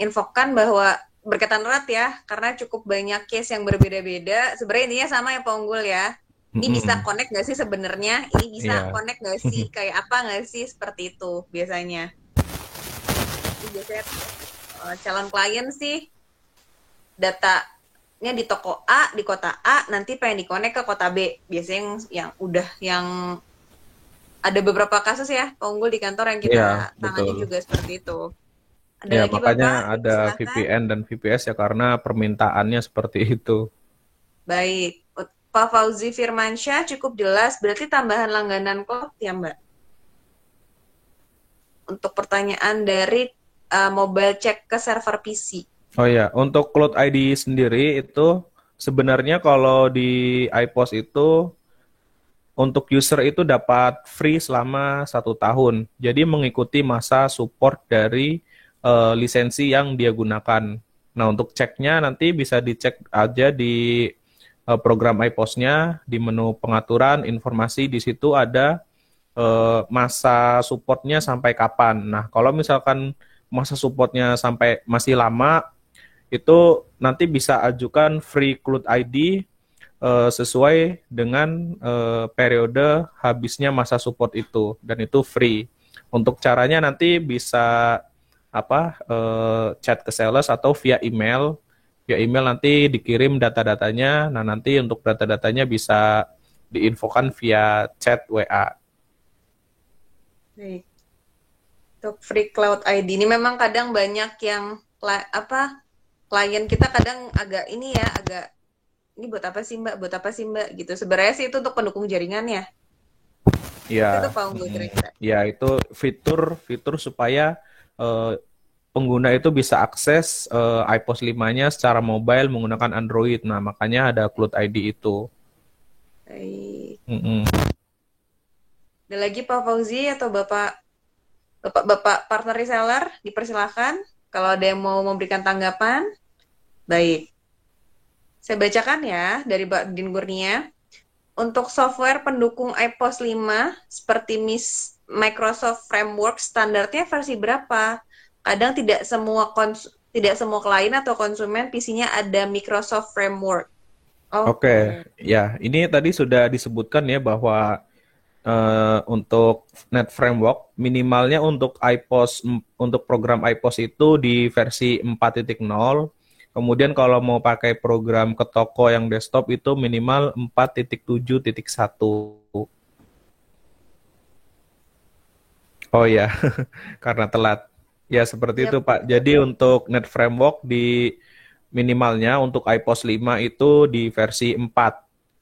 infokan bahwa berkaitan erat ya, karena cukup banyak case yang berbeda-beda. Sebenarnya intinya sama ya Pak Unggul ya. Ini bisa connect nggak sih sebenarnya? Ini bisa Iya. connect nggak sih? Kayak apa nggak sih? Seperti itu biasanya. Jadi biasanya calon klien sih datanya di toko A, di kota A, nanti pengen dikonek ke kota B. Biasanya yang ada beberapa kasus ya, Pak Unggul di kantor yang kita Iya, tangani betul. juga seperti itu. Ada Ya, lagi makanya Bapak, ada silakan. VPN dan VPS ya karena permintaannya seperti itu. Baik, Pak Fauzi Firmansyah cukup jelas, berarti tambahan langganan cloud ya Mbak? Untuk pertanyaan dari mobile check ke server PC. Oh ya, untuk Cloud ID sendiri itu sebenarnya kalau di iPOS itu untuk user itu dapat free selama 1 tahun. Jadi mengikuti masa support dari lisensi yang dia gunakan. Nah, untuk ceknya nanti bisa dicek aja di program iPOS-nya, di menu pengaturan informasi di situ ada masa supportnya sampai kapan. Nah, kalau misalkan masa supportnya sampai masih lama, itu nanti bisa ajukan free Cloud ID sesuai dengan periode habisnya masa support itu, dan itu free. Untuk caranya nanti bisa chat ke sales atau via email. via email nanti dikirim data-datanya. Nah, nanti untuk data-datanya bisa diinfokan via chat WA. Baik. Untuk free cloud ID ini memang kadang banyak yang klien kita kadang agak ini buat apa sih Mbak? Buat apa sih Mbak? Gitu. Sebenarnya sih itu untuk pendukung jaringan ya. Itu Ya, Pak Unggul kira-kira. ya itu fitur supaya pengguna itu bisa akses iPOS 5-nya secara mobile menggunakan Android. Nah, makanya ada Cloud ID itu. Baik. Mm-mm. Ada lagi Pak Fauzi atau Bapak partner reseller, dipersilakan kalau ada yang mau memberikan tanggapan. Baik. Saya bacakan ya dari Mbak Din Kurnia. Untuk software pendukung iPOS 5 seperti Microsoft Framework standarnya versi berapa? Kadang tidak semua klien atau konsumen PC-nya ada Microsoft Framework. Oke, ya ini tadi sudah disebutkan ya bahwa untuk Net Framework minimalnya untuk untuk program iPOS itu di versi 4.0. Kemudian kalau mau pakai program ke toko yang desktop itu minimal 4.7.1. Oh ya, karena telat. Ya seperti Yap. itu Pak. Jadi untuk Net Framework di minimalnya untuk iPOS 5 itu di versi 4.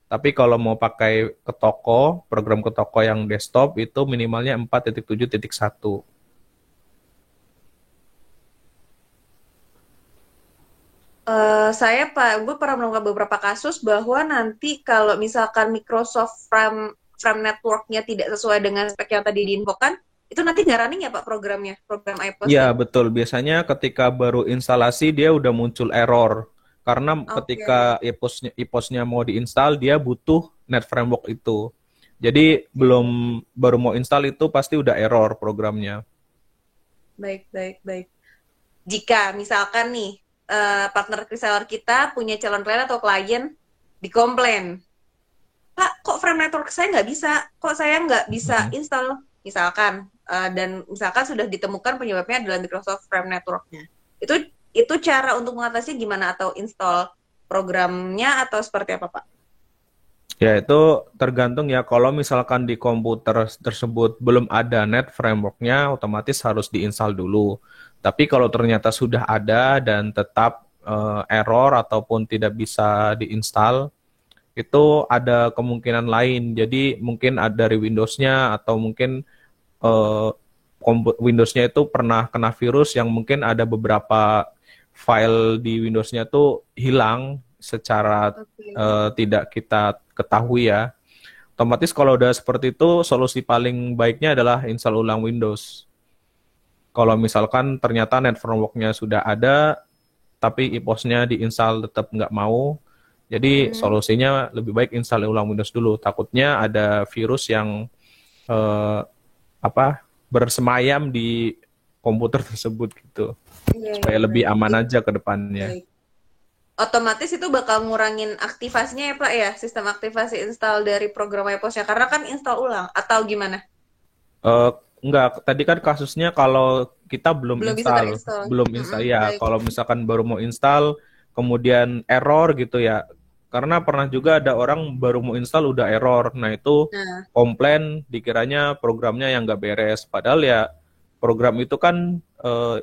Tapi kalau mau pakai ke toko, program ke toko yang desktop itu minimalnya 4.7.1. Saya Pak, gue pernah menemukan beberapa kasus bahwa nanti kalau misalkan Microsoft Frame Network-nya tidak sesuai dengan spek yang tadi diinfokan, itu nanti nggak running ya Pak program Ya, iPOS-nya? betul. Biasanya ketika baru instalasi dia udah muncul error. Karena ketika Oke, iPOS-nya mau diinstal, dia butuh Net Framework itu. Jadi baru mau install itu pasti udah error programnya. baik, baik, baik. Jika misalkan nih partner reseller kita punya calon klien atau klien dikomplain, Pak, kok frame network saya nggak bisa? Kok saya nggak bisa install? Misalkan, dan misalkan sudah ditemukan penyebabnya adalah Microsoft Frame Network-nya. Itu cara untuk mengatasi gimana atau install programnya atau seperti apa, Pak? Ya, itu tergantung ya. Kalau misalkan di komputer tersebut belum ada Net Framework-nya, otomatis harus diinstal dulu. Tapi kalau ternyata sudah ada dan tetap error ataupun tidak bisa diinstal, itu ada kemungkinan lain. Jadi mungkin ada dari Windows-nya atau mungkin eh, Windows-nya itu pernah kena virus yang mungkin ada beberapa file di Windows-nya tuh hilang secara tidak kita ketahui ya. Otomatis kalau udah seperti itu, solusi paling baiknya adalah install ulang Windows. Kalau misalkan ternyata Net Framework-nya sudah ada, tapi iPOS-nya diinstal tetap nggak mau, jadi solusinya lebih baik install ulang Windows dulu. Takutnya ada virus yang eh, bersemayam di komputer tersebut gitu, supaya lebih Baik. aman aja ke depannya. Baik. Otomatis itu bakal ngurangin aktivasinya ya, Pak ya? Sistem aktivasi install dari program iPOS-nya. Karena kan install ulang. Atau gimana? Eh, enggak, tadi kan kasusnya kalau kita belum Belum bisa install, terinstall. belum install ya. Baik. Kalau misalkan baru mau install, kemudian error gitu ya. Karena pernah juga ada orang baru mau install udah error. Nah itu Nah, komplain, dikiranya programnya yang nggak beres. Padahal ya program itu kan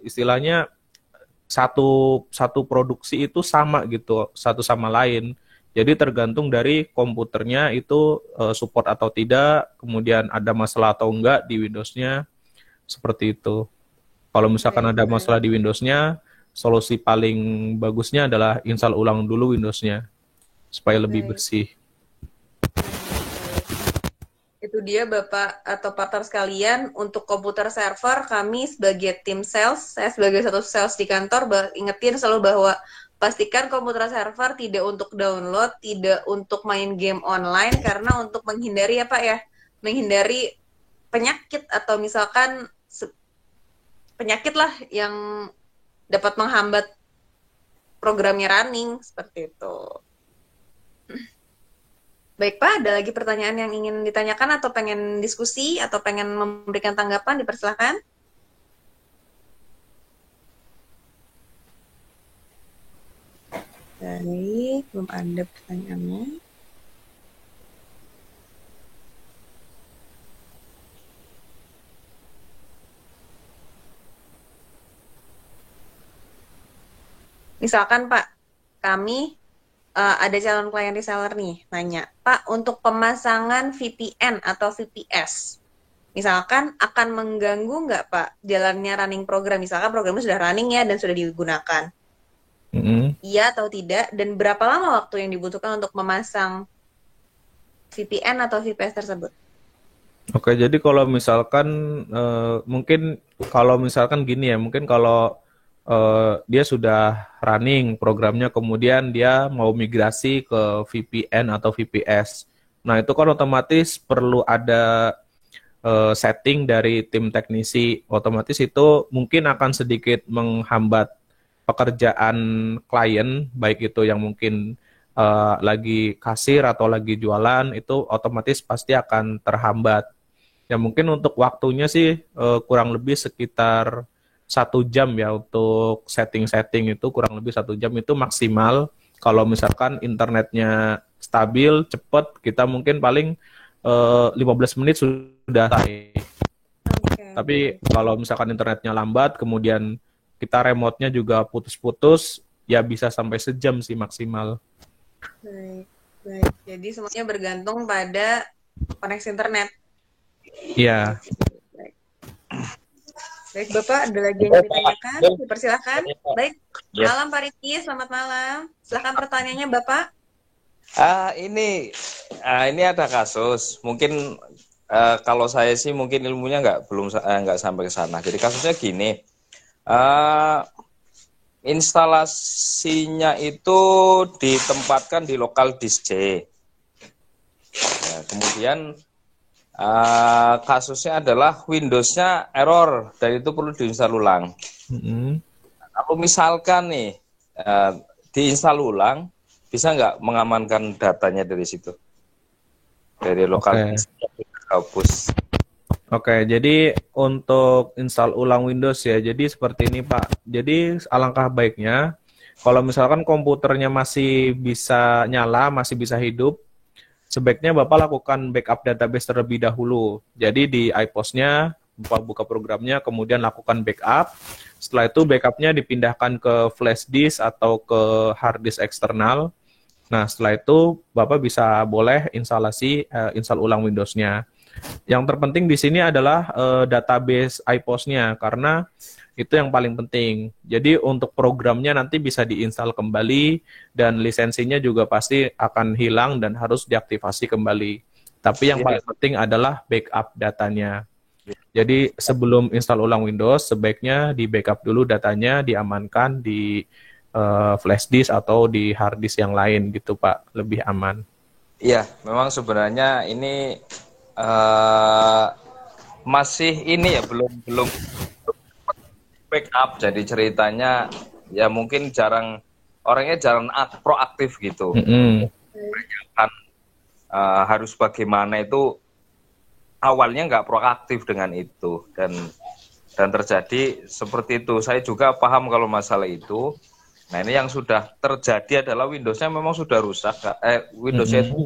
istilahnya satu produksi itu sama gitu, satu sama lain. Jadi tergantung dari komputernya itu support atau tidak, kemudian ada masalah atau enggak di Windows-nya, seperti itu. Kalau misalkan baik, ada baik. masalah di Windows-nya, solusi paling bagusnya adalah install ulang dulu Windows-nya, supaya lebih Baik. bersih. Itu dia Bapak atau partner sekalian, untuk komputer server kami sebagai tim sales, saya sebagai satu sales di kantor, ingetin selalu bahwa pastikan komputer server tidak untuk download, tidak untuk main game online, karena untuk menghindari ya Pak ya, menghindari penyakit atau misalkan penyakit lah yang dapat menghambat programnya running, seperti itu. Baik Pak, ada lagi pertanyaan yang ingin ditanyakan atau pengen diskusi atau pengen memberikan tanggapan, dipersilahkan. Baik, belum ada pertanyaannya. Misalkan Pak, kami ada calon klien reseller nih, nanya, Pak, untuk pemasangan VPN atau VPS, misalkan akan mengganggu nggak Pak jalannya running program? Misalkan programnya sudah running ya dan sudah digunakan. Iya atau tidak? Dan berapa lama waktu yang dibutuhkan untuk memasang VPN atau VPS tersebut? Oke, jadi kalau misalkan mungkin kalau misalkan gini ya, mungkin kalau dia sudah running programnya, kemudian dia mau migrasi ke VPN atau VPS. Nah, itu kan otomatis perlu ada setting dari tim teknisi. Otomatis itu mungkin akan sedikit menghambat pekerjaan klien, baik itu yang mungkin lagi kasir atau lagi jualan, itu otomatis pasti akan terhambat. Ya mungkin untuk waktunya sih kurang lebih sekitar 1 jam ya untuk setting-setting itu, kurang lebih 1 jam itu maksimal. Kalau misalkan internetnya stabil, cepat, kita mungkin paling 15 menit sudah selesai. Tapi kalau misalkan internetnya lambat, kemudian kita remote-nya juga putus-putus, ya bisa sampai sejam sih maksimal. Baik, baik. Jadi semuanya bergantung pada koneksi internet. Iya. Baik, Bapak, ada lagi yang ditanyakan? Dipersilahkan. Baik, malam Pak Riki, selamat malam. Silahkan pertanyaannya, Bapak. Ini ada kasus. Mungkin kalau saya sih mungkin ilmunya nggak sampai ke sana. Jadi kasusnya gini, instalasinya itu ditempatkan di lokal disk C. Ya, kemudian kasusnya adalah Windows-nya error dan itu perlu diinstal ulang. Kalau misalkan nih diinstal ulang, bisa nggak mengamankan datanya dari situ, dari lokal hapus? Oke, jadi untuk install ulang Windows ya, jadi seperti ini Pak. Jadi alangkah baiknya kalau misalkan komputernya masih bisa nyala, masih bisa hidup, sebaiknya Bapak lakukan backup database terlebih dahulu. Jadi di iPOS-nya, Bapak buka programnya, kemudian lakukan backup. Setelah itu backupnya dipindahkan ke flash disk atau ke hard disk eksternal. Nah, setelah itu Bapak bisa boleh install ulang Windows-nya. Yang terpenting di sini adalah database iPOS-nya, karena itu yang paling penting. Jadi untuk programnya nanti bisa diinstal kembali dan lisensinya juga pasti akan hilang dan harus diaktifasi kembali. Tapi yang paling penting adalah backup datanya. Jadi sebelum install ulang Windows, sebaiknya di backup dulu datanya, diamankan di flash disk atau di hard disk yang lain gitu Pak, lebih aman. Iya, memang sebenarnya ini masih ini ya belum backup, jadi ceritanya ya mungkin orangnya jarang proaktif gitu. Kan harus bagaimana itu awalnya nggak proaktif dengan itu dan terjadi seperti itu. Saya juga paham kalau masalah itu. Nah, ini yang sudah terjadi adalah Windows-nya memang sudah rusak. Windows-nya itu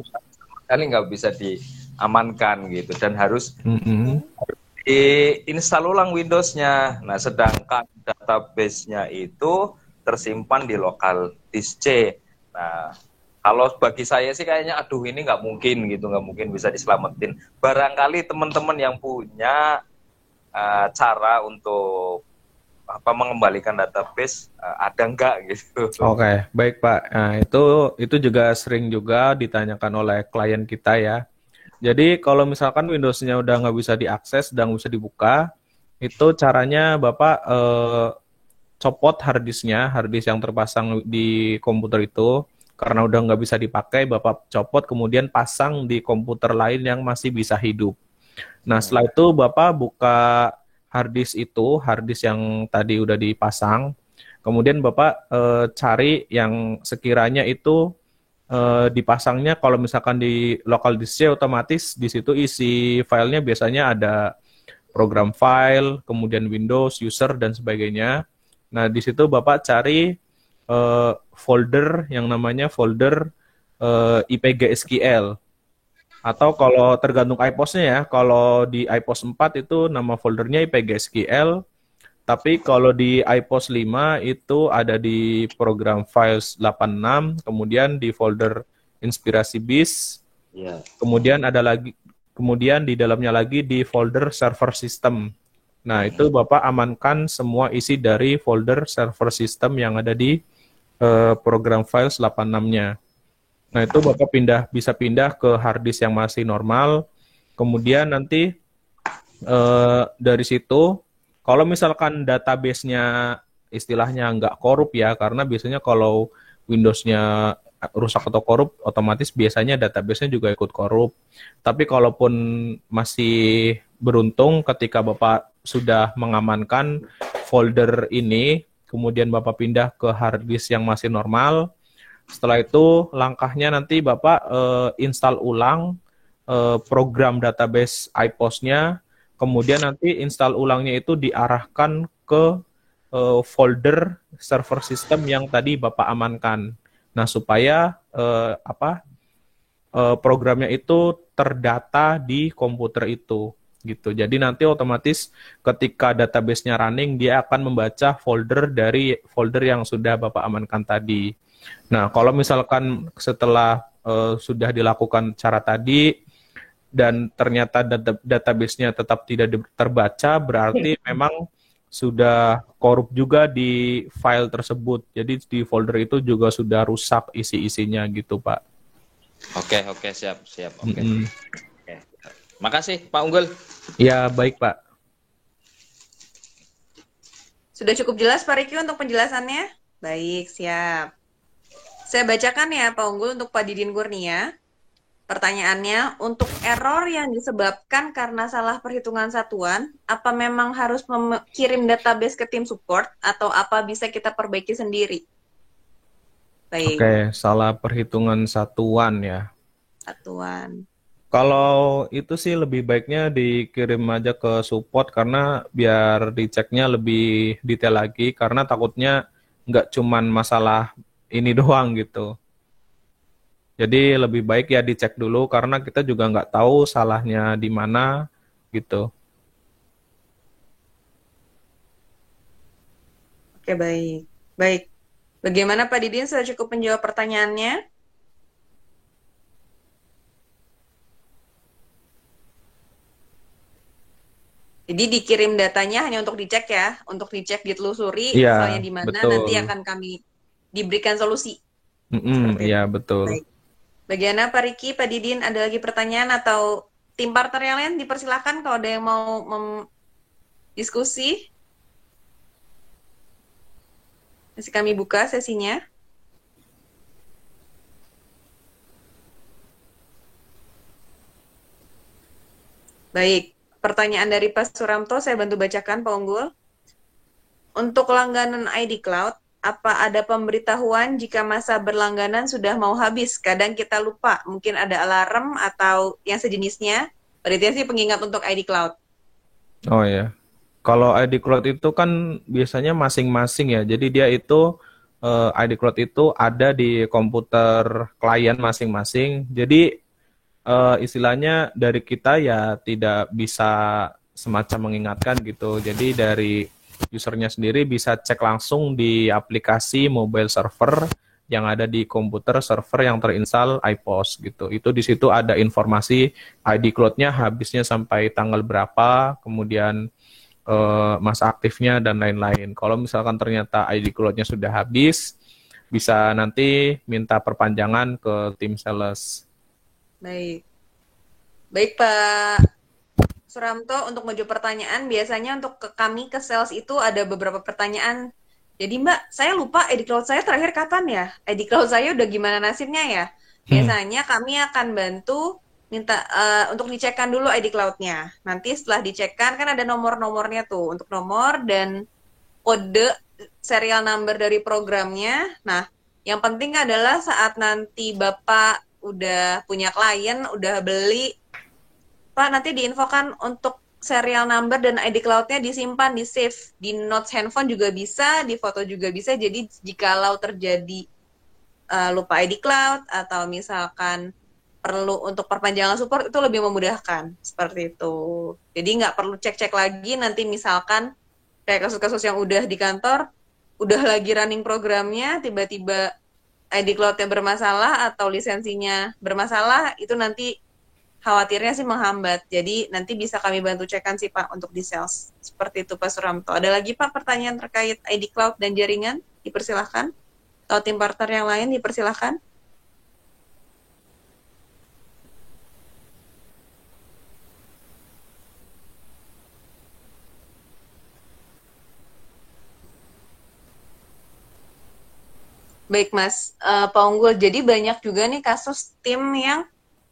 sekali nggak bisa diamankan gitu dan harus diinstal ulang Windows-nya. Nah, sedangkan database-nya itu tersimpan di lokal disk C. Nah, kalau bagi saya sih kayaknya aduh ini nggak mungkin gitu, nggak mungkin bisa diselamatin. Barangkali teman-teman yang punya cara untuk mengembalikan database ada nggak gitu. Oke, baik Pak. Nah, itu juga sering juga ditanyakan oleh klien kita ya. Jadi kalau misalkan Windows-nya udah nggak bisa diakses, udah nggak bisa dibuka, itu caranya Bapak copot hard disk yang terpasang di komputer itu, karena udah nggak bisa dipakai, Bapak copot kemudian pasang di komputer lain yang masih bisa hidup. Nah, setelah itu Bapak buka hard disk yang tadi udah dipasang, kemudian Bapak cari yang sekiranya itu dipasangnya, kalau misalkan di local disk C, otomatis di situ isi filenya biasanya ada program file, kemudian Windows, user, dan sebagainya. Nah, di situ Bapak cari folder yang namanya folder IPG SQL. Atau kalau tergantung IPOS-nya ya, kalau di IPOS 4 itu nama foldernya IPG SQL, tapi kalau di IPOS 5 itu ada di program files 86, kemudian di folder inspirasi bis, kemudian ada lagi, kemudian di dalamnya lagi di folder server system. Nah, itu Bapak amankan semua isi dari folder server system yang ada di program files 86-nya. Nah, itu Bapak bisa pindah ke hard disk yang masih normal. Kemudian nanti dari situ, kalau misalkan database-nya istilahnya nggak korup ya, karena biasanya kalau Windows-nya rusak atau korup, otomatis biasanya database-nya juga ikut korup. Tapi kalaupun masih beruntung ketika Bapak sudah mengamankan folder ini, kemudian Bapak pindah ke hard disk yang masih normal, setelah itu langkahnya nanti Bapak install ulang program database IPOS-nya, kemudian nanti install ulangnya itu diarahkan ke folder server system yang tadi Bapak amankan. Nah, supaya programnya itu terdata di komputer itu gitu. Jadi nanti otomatis ketika database-nya running, dia akan membaca folder dari folder yang sudah Bapak amankan tadi. Nah, kalau misalkan setelah sudah dilakukan cara tadi dan ternyata database-nya tetap tidak terbaca, berarti memang sudah korup juga di file tersebut. Jadi di folder itu juga sudah rusak isi-isinya gitu, Pak. Oke, siap. Oke. Makasih, Pak Unggul. Ya, baik, Pak. Sudah cukup jelas, Pak Riki, untuk penjelasannya? Baik, siap. Saya bacakan ya, Pak Unggul, untuk Pak Didin Kurnia. Pertanyaannya, untuk error yang disebabkan karena salah perhitungan satuan, apa memang harus kirim database ke tim support atau apa bisa kita perbaiki sendiri? Baik. Oke, salah perhitungan satuan ya. Satuan. Kalau itu sih lebih baiknya dikirim aja ke support karena biar diceknya lebih detail lagi, karena takutnya nggak cuman masalah ini doang gitu. Jadi lebih baik ya dicek dulu karena kita juga nggak tahu salahnya di mana gitu. Oke, baik. Baik. Bagaimana Pak Didin, sudah cukup menjawab pertanyaannya? Jadi dikirim datanya hanya untuk dicek ya, untuk dicek, ditelusuri, Iya, soalnya di mana, betul. nanti akan kami diberikan solusi. Iya, betul. Baik. Bagaimana Pak Riki, Pak Didin, ada lagi pertanyaan atau tim partner yang lain dipersilakan kalau ada yang mau diskusi. Masih kami buka sesinya. Baik, pertanyaan dari Pak Suramto saya bantu bacakan, Pak Unggul. Untuk langganan ID Cloud, apa ada pemberitahuan jika masa berlangganan sudah mau habis? Kadang kita lupa, mungkin ada alarm atau yang sejenisnya. Berarti sih pengingat untuk ID Cloud. Oh ya, kalau ID Cloud itu kan biasanya masing-masing ya. Jadi dia itu ID Cloud itu ada di komputer klien masing-masing. Jadi istilahnya dari kita ya tidak bisa semacam mengingatkan gitu. Jadi dari usernya sendiri bisa cek langsung di aplikasi mobile server yang ada di komputer server yang terinstall IPOS gitu. Itu di situ ada informasi ID Cloud-nya habisnya sampai tanggal berapa, kemudian masa aktifnya dan lain-lain. Kalau misalkan ternyata ID Cloud-nya sudah habis, bisa nanti minta perpanjangan ke tim sales. Baik. Baik Pak Suramto, untuk menjawab pertanyaan, biasanya untuk kami ke sales itu ada beberapa pertanyaan. Jadi Mbak, saya lupa ID Cloud saya terakhir kapan ya? ID Cloud saya udah gimana nasibnya ya? Biasanya kami akan bantu minta untuk dicekkan dulu ID Cloud-nya. Nanti setelah dicekkan kan ada nomor-nomornya tuh, untuk nomor dan kode serial number dari programnya. Nah, yang penting adalah saat nanti Bapak udah punya klien, udah beli, Pak, nanti diinfokan untuk serial number dan ID cloud-nya disimpan, di save di notes handphone juga bisa, di foto juga bisa. Jadi jikalau terjadi lupa ID cloud atau misalkan perlu untuk perpanjangan support itu lebih memudahkan seperti itu. Jadi nggak perlu cek-cek lagi nanti misalkan kayak kasus-kasus yang udah di kantor, udah lagi running programnya, tiba-tiba ID cloud-nya bermasalah atau lisensinya bermasalah, itu nanti khawatirnya sih menghambat. Jadi nanti bisa kami bantu cekkan sih Pak untuk di sales. Seperti itu Pak Suramto. Ada lagi Pak pertanyaan terkait ID cloud dan jaringan? Dipersilahkan. Atau tim partner yang lain dipersilahkan. Baik Mas, Pak Unggul. Jadi banyak juga nih kasus tim yang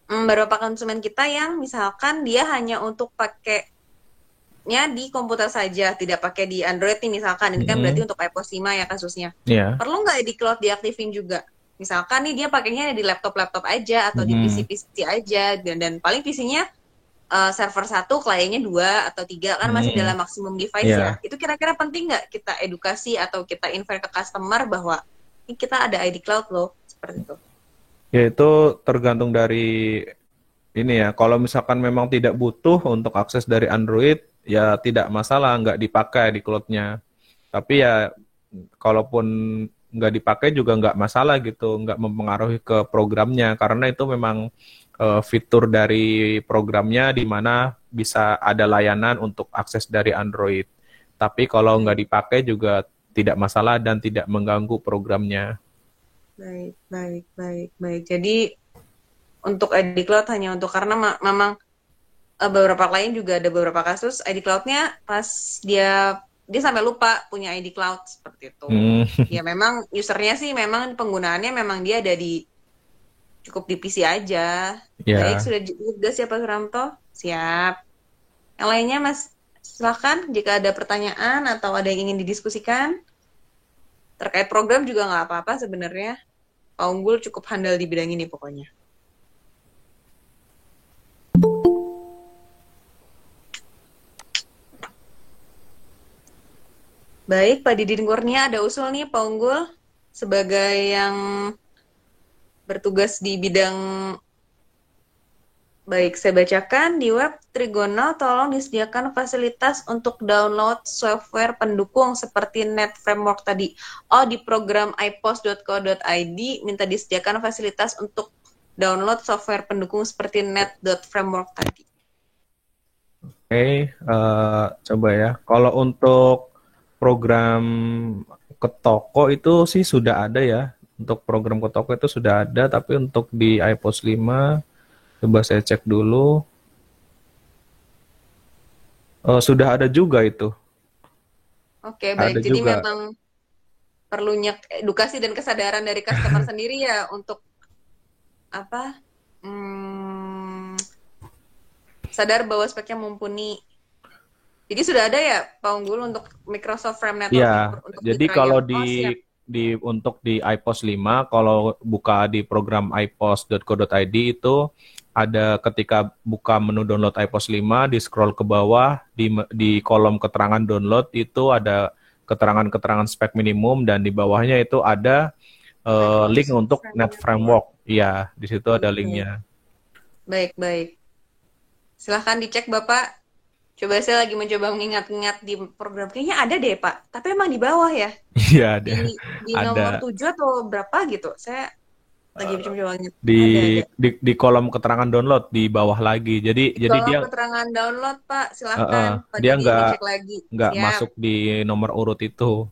beberapa konsumen kita yang misalkan dia hanya untuk pakainya di komputer saja, tidak pakai di Android nih misalkan. Ini kan berarti untuk iOS 5 ya kasusnya. Yeah. Perlu nggak di cloud diaktifin juga? Misalkan nih dia pakainya di laptop-laptop aja atau di PC-PC aja dan paling PC-nya server 1, kliennya 2 atau 3 kan masih dalam maksimum device ya. Itu kira-kira penting nggak kita edukasi atau kita invite ke customer bahwa ini kita ada ID cloud loh, seperti itu. Ya itu tergantung dari ini ya. Kalau misalkan memang tidak butuh untuk akses dari Android, ya tidak masalah, nggak dipakai di cloud-nya. Tapi ya kalaupun nggak dipakai juga nggak masalah gitu, nggak mempengaruhi ke programnya. Karena itu memang fitur dari programnya di mana bisa ada layanan untuk akses dari Android. Tapi kalau nggak dipakai juga tidak masalah dan tidak mengganggu programnya. Baik. Jadi untuk ID Cloud hanya untuk karena memang beberapa klien juga ada beberapa kasus ID Cloud-nya pas dia sampai lupa punya ID Cloud seperti itu. Ya memang usernya sih memang penggunaannya memang dia ada cukup di PC aja. Baik, sudah juga siapa Suramto? Siap. Yang lainnya Mas, silakan jika ada pertanyaan atau ada yang ingin didiskusikan. Terkait program juga nggak apa-apa sebenarnya. Pak Unggul cukup handal di bidang ini pokoknya. Baik, Pak Didin Kurnia ada usul nih Pak Unggul sebagai yang bertugas di bidang. Baik, saya bacakan di web Trigonal, tolong disediakan fasilitas untuk download software pendukung seperti Net Framework tadi. Oh, di program ipos.co.id minta disediakan fasilitas untuk download software pendukung seperti Net.Framework tadi. Oke, coba ya. Kalau untuk program ke toko itu sih sudah ada ya. Untuk program ke toko itu sudah ada, tapi untuk di iPos 5 coba saya cek dulu. Sudah ada juga itu. Oke, baik. Ada Jadi juga. memang perlunya edukasi dan kesadaran dari customer sendiri ya untuk apa? Sadar bahwa speknya mumpuni. Jadi sudah ada ya Pak Unggul untuk Microsoft Frame Network? Ya, untuk jadi kalau untuk di iPos 5, kalau buka di program ipos.co.id itu ada ketika buka menu download iPos 5, di scroll ke bawah, di kolom keterangan download itu ada keterangan-keterangan spek minimum dan di bawahnya itu ada link untuk Net Framework. Iya, di situ ada linknya. Baik. Silahkan dicek Bapak. Coba saya lagi mencoba mengingat-ingat di program. Kayaknya ada deh Pak, tapi emang di bawah ya? Iya, ada. Di nomor 7 atau berapa gitu? Saya lagi mencoba ingat. Di kolom keterangan download di bawah lagi. Jadi dia keterangan download Pak, silahkan. Dia nggak masuk di nomor urut itu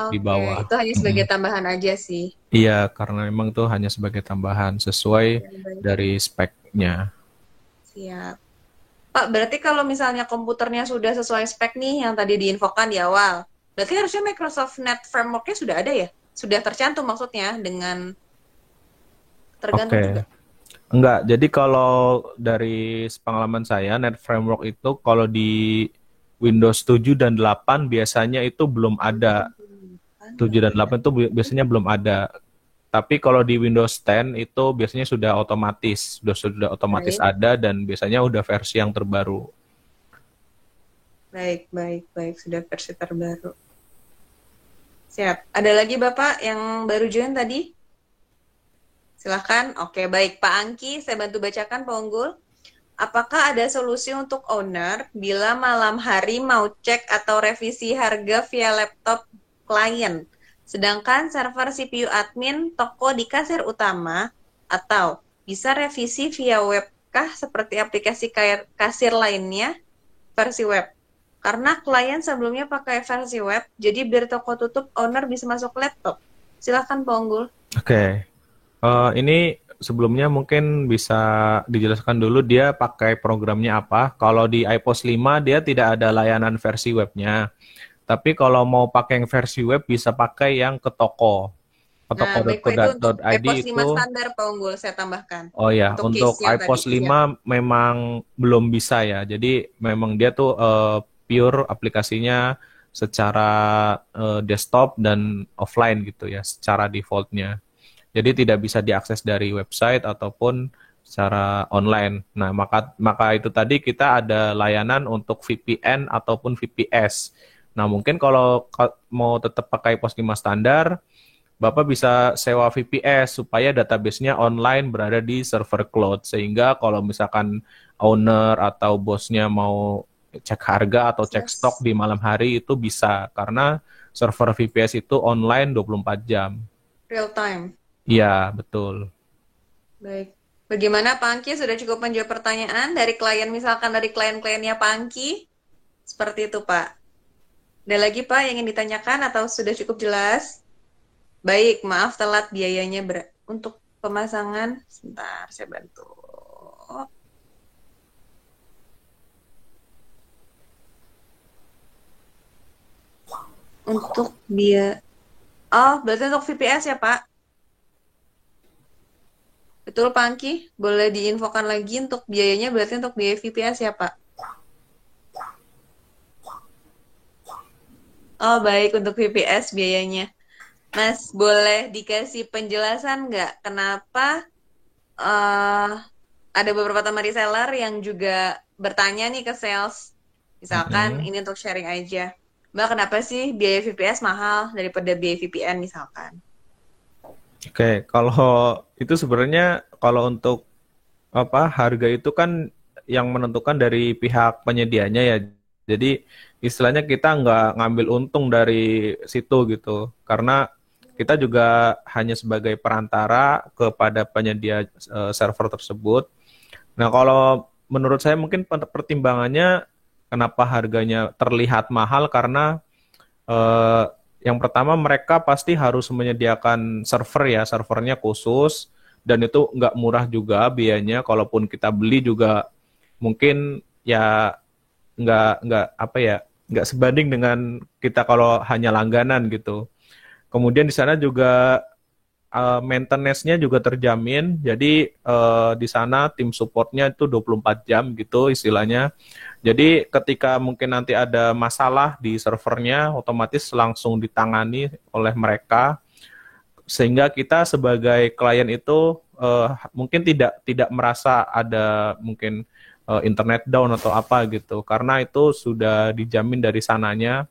di bawah. Itu hanya sebagai tambahan aja sih. Iya, karena memang itu hanya sebagai tambahan sesuai dari speknya. Siap. Pak, berarti kalau misalnya komputernya sudah sesuai spek nih yang tadi diinfokan di awal, berarti harusnya Microsoft Net Framework-nya sudah ada ya? Sudah tercantum maksudnya dengan tergantung juga? Enggak, jadi kalau dari pengalaman saya, Net Framework itu kalau di Windows 7 dan 8 biasanya itu belum ada. 7 dan 8 itu biasanya belum ada. Tapi kalau di Windows 10 itu biasanya sudah otomatis ada dan biasanya udah versi yang terbaru. Baik, baik, baik. Sudah versi terbaru. Siap. Ada lagi Bapak yang baru join tadi? Silahkan. Oke, baik. Pak Angki, saya bantu bacakan Pak Unggul. Apakah ada solusi untuk owner bila malam hari mau cek atau revisi harga via laptop klien, sedangkan server CPU admin toko di kasir utama, atau bisa revisi via webkah seperti aplikasi kasir lainnya versi web? Karena klien sebelumnya pakai versi web, jadi biar toko tutup, owner bisa masuk laptop. Silahkan Pak Unggul. Oke. Ini sebelumnya mungkin bisa dijelaskan dulu dia pakai programnya apa. Kalau di iPOS 5 dia tidak ada layanan versi webnya. Tapi kalau mau pakai yang versi web bisa pakai yang ke toko. Ke Nah, baik Pak, itu untuk toko.co.id iPOS 5 itu. standar Pak Unggul, saya tambahkan. Oh ya, untuk case yang iPOS tadi, 5 memang belum bisa ya. Jadi memang dia tuh pure aplikasinya secara desktop dan offline gitu ya, secara defaultnya. Jadi tidak bisa diakses dari website ataupun secara online. Nah, maka itu tadi kita ada layanan untuk VPN ataupun VPS. Nah, mungkin kalau mau tetap pakai iPOS 5 standar, Bapak bisa sewa VPS supaya database-nya online berada di server cloud. Sehingga kalau misalkan owner atau bosnya mau cek harga atau cek stok di malam hari itu bisa. Karena server VPS itu online 24 jam. real time. Iya, betul. Baik. Bagaimana Pak Angki, sudah cukup menjawab pertanyaan dari klien, misalkan dari klien-kliennya Pak Angki? Seperti itu Pak. Ada lagi Pak yang ingin ditanyakan atau sudah cukup jelas? Baik, maaf telat biayanya untuk pemasangan. Sebentar, saya bantu. Untuk biaya... Oh, berarti untuk VPS ya Pak? Betul Pak Angki? Boleh diinfokan lagi untuk biayanya, berarti untuk biaya VPS ya Pak? Oh baik, untuk VPS biayanya. Mas, boleh dikasih penjelasan nggak kenapa ada beberapa teman reseller yang juga bertanya nih ke sales. Misalkan ini untuk sharing aja. Mbak, kenapa sih biaya VPS mahal daripada biaya VPN misalkan? Oke, kalau itu sebenarnya kalau untuk harga itu kan yang menentukan dari pihak penyedianya ya. Jadi istilahnya kita nggak ngambil untung dari situ gitu, karena kita juga hanya sebagai perantara kepada penyedia server tersebut. Nah, kalau menurut saya mungkin pertimbangannya kenapa harganya terlihat mahal karena yang pertama mereka pasti harus menyediakan server ya, servernya khusus dan itu nggak murah juga biayanya. Kalaupun kita beli juga mungkin ya nggak sebanding dengan kita kalau hanya langganan gitu. Kemudian di sana juga maintenance-nya juga terjamin. Jadi di sana tim supportnya itu 24 jam gitu istilahnya. Jadi ketika mungkin nanti ada masalah di servernya, otomatis langsung ditangani oleh mereka, sehingga kita sebagai klien itu mungkin tidak merasa ada mungkin internet down atau apa gitu, karena itu sudah dijamin dari sananya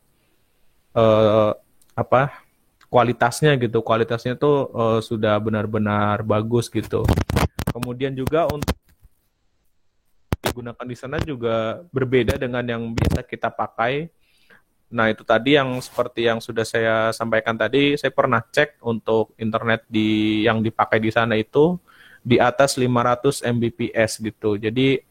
kualitasnya gitu, kualitasnya tuh sudah benar-benar bagus gitu. Kemudian juga untuk digunakan di sana juga berbeda dengan yang biasa kita pakai. Nah, itu tadi yang seperti yang sudah saya sampaikan tadi, saya pernah cek untuk internet yang dipakai di sana itu di atas 500 Mbps gitu. Jadi,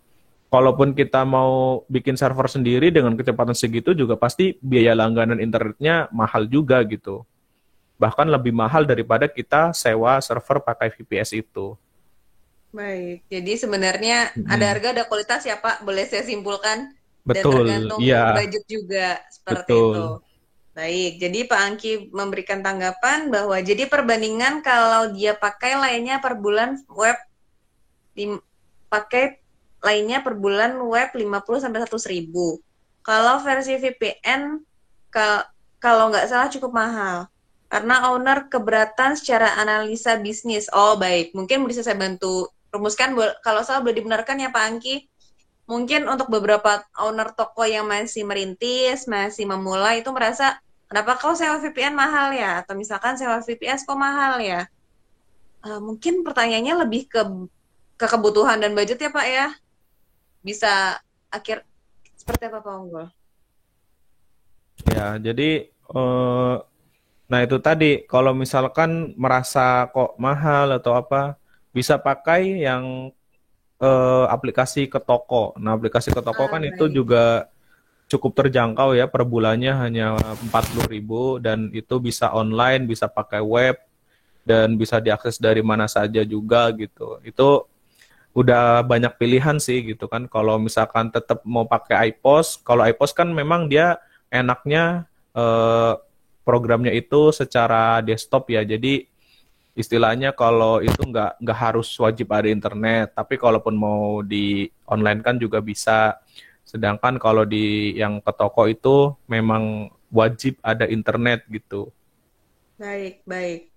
kalaupun kita mau bikin server sendiri dengan kecepatan segitu juga pasti biaya langganan internetnya mahal juga gitu. Bahkan lebih mahal daripada kita sewa server pakai VPS itu. Baik, jadi sebenarnya ada harga, ada kualitas ya Pak, boleh saya simpulkan? Betul, dan tergantung budget juga, seperti itu. Baik, jadi Pak Angki memberikan tanggapan bahwa jadi perbandingan kalau dia pakai lainnya per bulan web, pakai lainnya per bulan web 50 sampai 100.000. Kalau versi VPN kalau nggak salah cukup mahal. Karena owner keberatan secara analisa bisnis. Oh baik, mungkin bisa saya bantu rumuskan. Kalau salah boleh dibenarkan ya Pak Angki. mungkin untuk beberapa owner toko yang masih merintis, masih memulai itu merasa, kenapa kau sewa VPN mahal ya? Atau misalkan sewa VPS kok mahal ya? Mungkin pertanyaannya lebih ke kebutuhan dan budget ya Pak ya? Bisa seperti apa Pak Unggul? Ya, jadi nah itu tadi kalau misalkan merasa kok mahal atau apa, bisa pakai yang aplikasi ke toko. Nah, aplikasi ke toko kan itu Baik. juga cukup terjangkau ya, per bulannya hanya 40.000 dan itu bisa online, bisa pakai web dan bisa diakses dari mana saja juga gitu. Itu udah banyak pilihan sih gitu kan. Kalau misalkan tetap mau pakai iPost, kalau iPost kan memang dia enaknya programnya itu secara desktop ya. Jadi istilahnya kalau itu nggak harus wajib ada internet, tapi kalaupun mau di online kan juga bisa. Sedangkan kalau di yang ke toko itu memang wajib ada internet gitu. Baik, baik.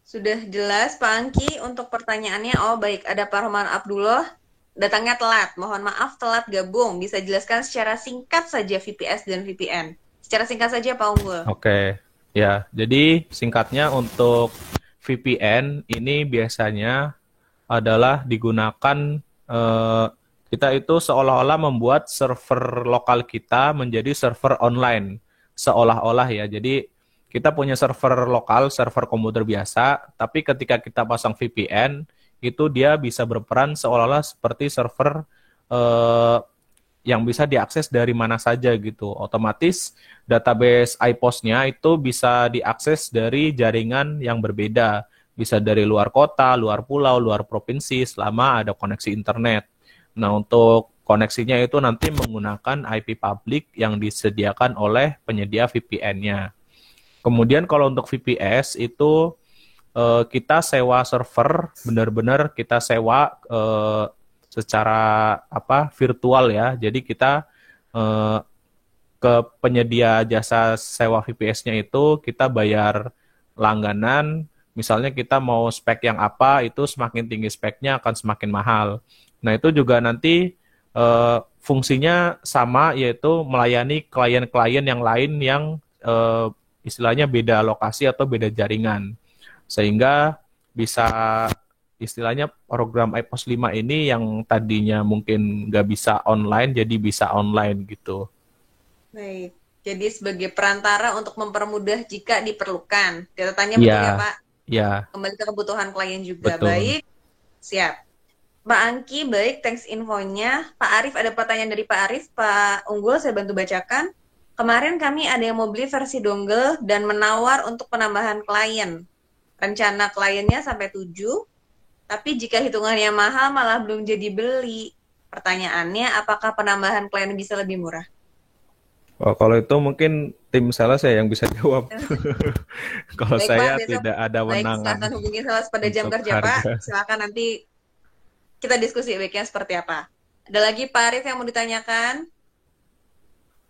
Sudah jelas Pak Angki untuk pertanyaannya. Oh baik, ada Pak Roman Abdullah. Datangnya telat, mohon maaf telat gabung. Bisa jelaskan secara singkat saja VPS dan VPN. Secara singkat saja Pak Unggul. Oke, ya. Jadi singkatnya untuk VPN ini biasanya adalah digunakan kita itu seolah-olah membuat server lokal kita menjadi server online. Seolah-olah ya. Jadi kita punya server lokal, server komputer biasa, tapi ketika kita pasang VPN, itu dia bisa berperan seolah-olah seperti server yang bisa diakses dari mana saja gitu. Otomatis database iPost-nya itu bisa diakses dari jaringan yang berbeda. Bisa dari luar kota, luar pulau, luar provinsi, selama ada koneksi internet. Nah, untuk koneksinya itu nanti menggunakan IP public yang disediakan oleh penyedia VPN-nya. Kemudian kalau untuk VPS itu kita sewa server, benar-benar kita sewa secara virtual ya. Jadi kita ke penyedia jasa sewa VPS-nya itu kita bayar langganan. Misalnya kita mau spek yang apa, itu semakin tinggi speknya akan semakin mahal. Nah itu juga nanti fungsinya sama, yaitu melayani klien-klien yang lain yang istilahnya beda lokasi atau beda jaringan. Sehingga bisa istilahnya program iPost 5 ini yang tadinya mungkin nggak bisa online, jadi bisa online gitu. Baik, jadi sebagai perantara untuk mempermudah jika diperlukan. Catatannya betul ya Pak? Ya. Kembali ke kebutuhan klien juga. Betul. Baik, siap. Pak Angki, baik, thanks infonya. Pak Arif, ada pertanyaan dari Pak Arif. Pak Unggul, saya bantu bacakan. Kemarin kami ada yang mau beli versi dongle dan menawar untuk penambahan klien. Rencana kliennya sampai 7, tapi jika hitungannya mahal malah belum jadi beli. Pertanyaannya, apakah penambahan klien bisa lebih murah? Oh, kalau itu mungkin tim sales saya yang bisa jawab. Kalau Baik, saya Pak, besok, tidak ada wewenang. Baik, silakan hubungi sales pada jam kerja, harga. Pak. Silakan nanti kita diskusi baiknya seperti apa. Ada lagi Pak Arif yang mau ditanyakan?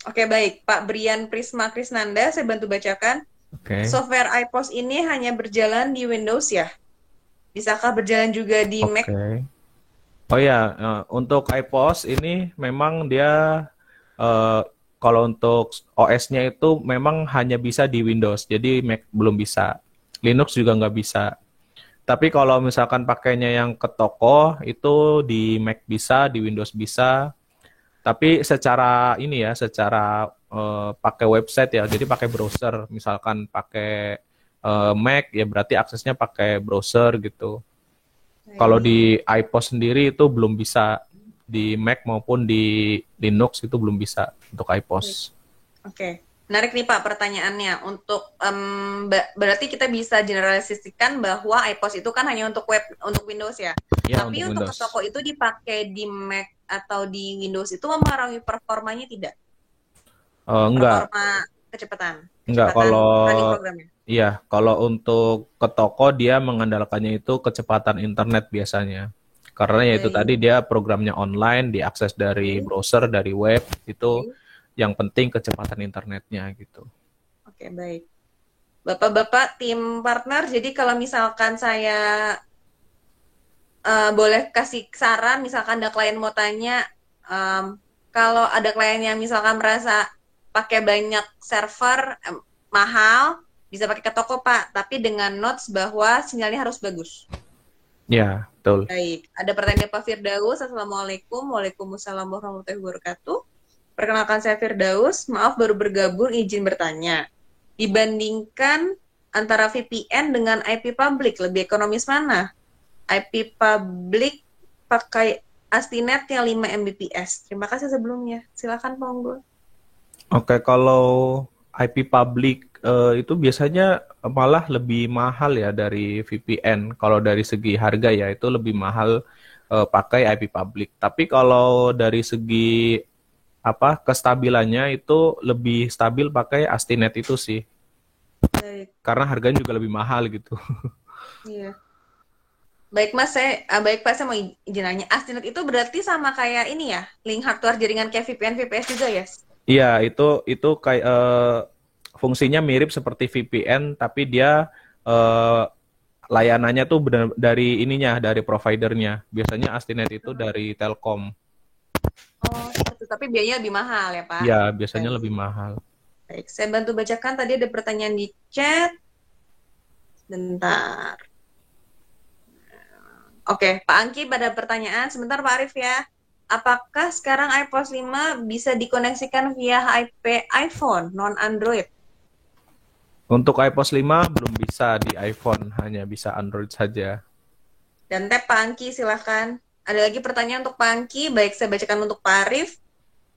Oke, baik. Pak Brian Prisma Krisnanda, saya bantu bacakan. Oke. Software iPost ini hanya berjalan di Windows ya? Bisakah berjalan juga di Mac? Oh ya, untuk iPost ini memang dia kalau untuk OS-nya itu memang hanya bisa di Windows, jadi Mac belum bisa. Linux juga nggak bisa. Tapi kalau misalkan pakainya yang ke toko, itu di Mac bisa, di Windows bisa. Tapi secara ini ya, secara pakai website ya, jadi pakai browser. Misalkan pakai Mac, ya berarti aksesnya pakai browser gitu. Kalau di iPost sendiri itu belum bisa. Di Mac maupun di Linux itu belum bisa untuk iPost. Oke. Menarik nih Pak pertanyaannya. Untuk berarti kita bisa generalisasikan bahwa iPost itu kan hanya untuk web, untuk Windows ya. Ya, tapi untuk ke toko itu dipakai di Mac atau di Windows itu mempengaruhi performanya tidak? Enggak. Performa kecepatan. Enggak, kalau iya, kalau untuk ke toko dia mengandalkannya itu kecepatan internet biasanya. Karena ya itu tadi dia programnya online, diakses dari browser, dari web, itu yang penting kecepatan internetnya gitu. Oke, baik. Bapak-bapak tim partner, jadi kalau misalkan saya boleh kasih saran, misalkan ada klien mau tanya, kalau ada klien yang misalkan merasa pakai banyak server mahal, bisa pakai ke toko Pak, tapi dengan notes bahwa sinyalnya harus bagus. Ya, betul. Baik, ada pertanyaan Pak Firdaus. Assalamualaikum. Waalaikumsalam warahmatullahi wabarakatuh. Perkenalkan saya Firdaus, maaf baru bergabung, izin bertanya. Dibandingkan antara VPN dengan IP public, lebih ekonomis mana? IP public pakai Astinet yang 5 Mbps. Terima kasih sebelumnya. Silakan Pak Unggul. Oke, kalau IP public itu biasanya malah lebih mahal ya dari VPN. Kalau dari segi harga ya itu lebih mahal pakai IP public. Tapi kalau dari segi kestabilannya itu lebih stabil pakai Astinet itu sih. Baik. Karena harganya juga lebih mahal gitu. Iya. Baik Mas, Pak, saya mau izin nanya. Astinet itu berarti sama kayak ini ya, link hardware jaringan kayak VPN, VPS juga ya? Iya, itu kayak fungsinya mirip seperti VPN, tapi dia layanannya tuh benar dari providernya. Biasanya Astinet itu dari Telkom. Oh, itu. Tapi biayanya lebih mahal ya Pak? Iya, biasanya lebih mahal. Baik, saya bantu bacakan. Tadi ada pertanyaan di chat. Bentar. Oke, Pak Angki pada pertanyaan. Sebentar Pak Arif ya. Apakah sekarang iPOS 5 bisa dikoneksikan via IP iPhone, non-Android? Untuk iPOS 5 belum bisa di iPhone, hanya bisa Android saja. Dan tab Pak Angki, silahkan. Ada lagi pertanyaan untuk Pak Angki, baik saya bacakan untuk Pak Arif.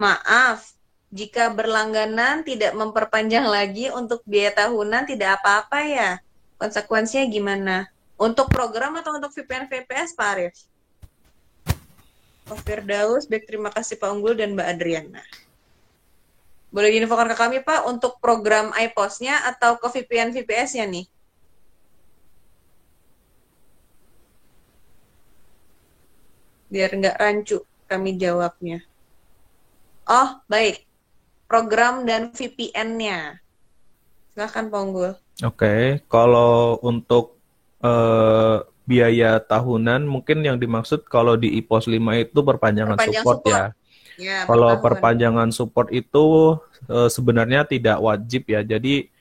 Maaf, jika berlangganan tidak memperpanjang lagi untuk biaya tahunan tidak apa-apa ya? Konsekuensinya gimana? Untuk program atau untuk VPN VPS Pak Arif? Pak Firdaus, baik terima kasih Pak Unggul dan Mbak Adriana. Boleh diinfokan ke kami Pak untuk program iPOS-nya atau ke VPN VPS-nya nih? Biar nggak rancu kami jawabnya. Oh, baik. Program dan VPN-nya. Silahkan Pak Unggul. Oke, kalau untuk biaya tahunan mungkin yang dimaksud kalau di iPOS 5 itu perpanjangan support ya. Ya, kalau perpanjangan support itu sebenarnya tidak wajib ya. Jadi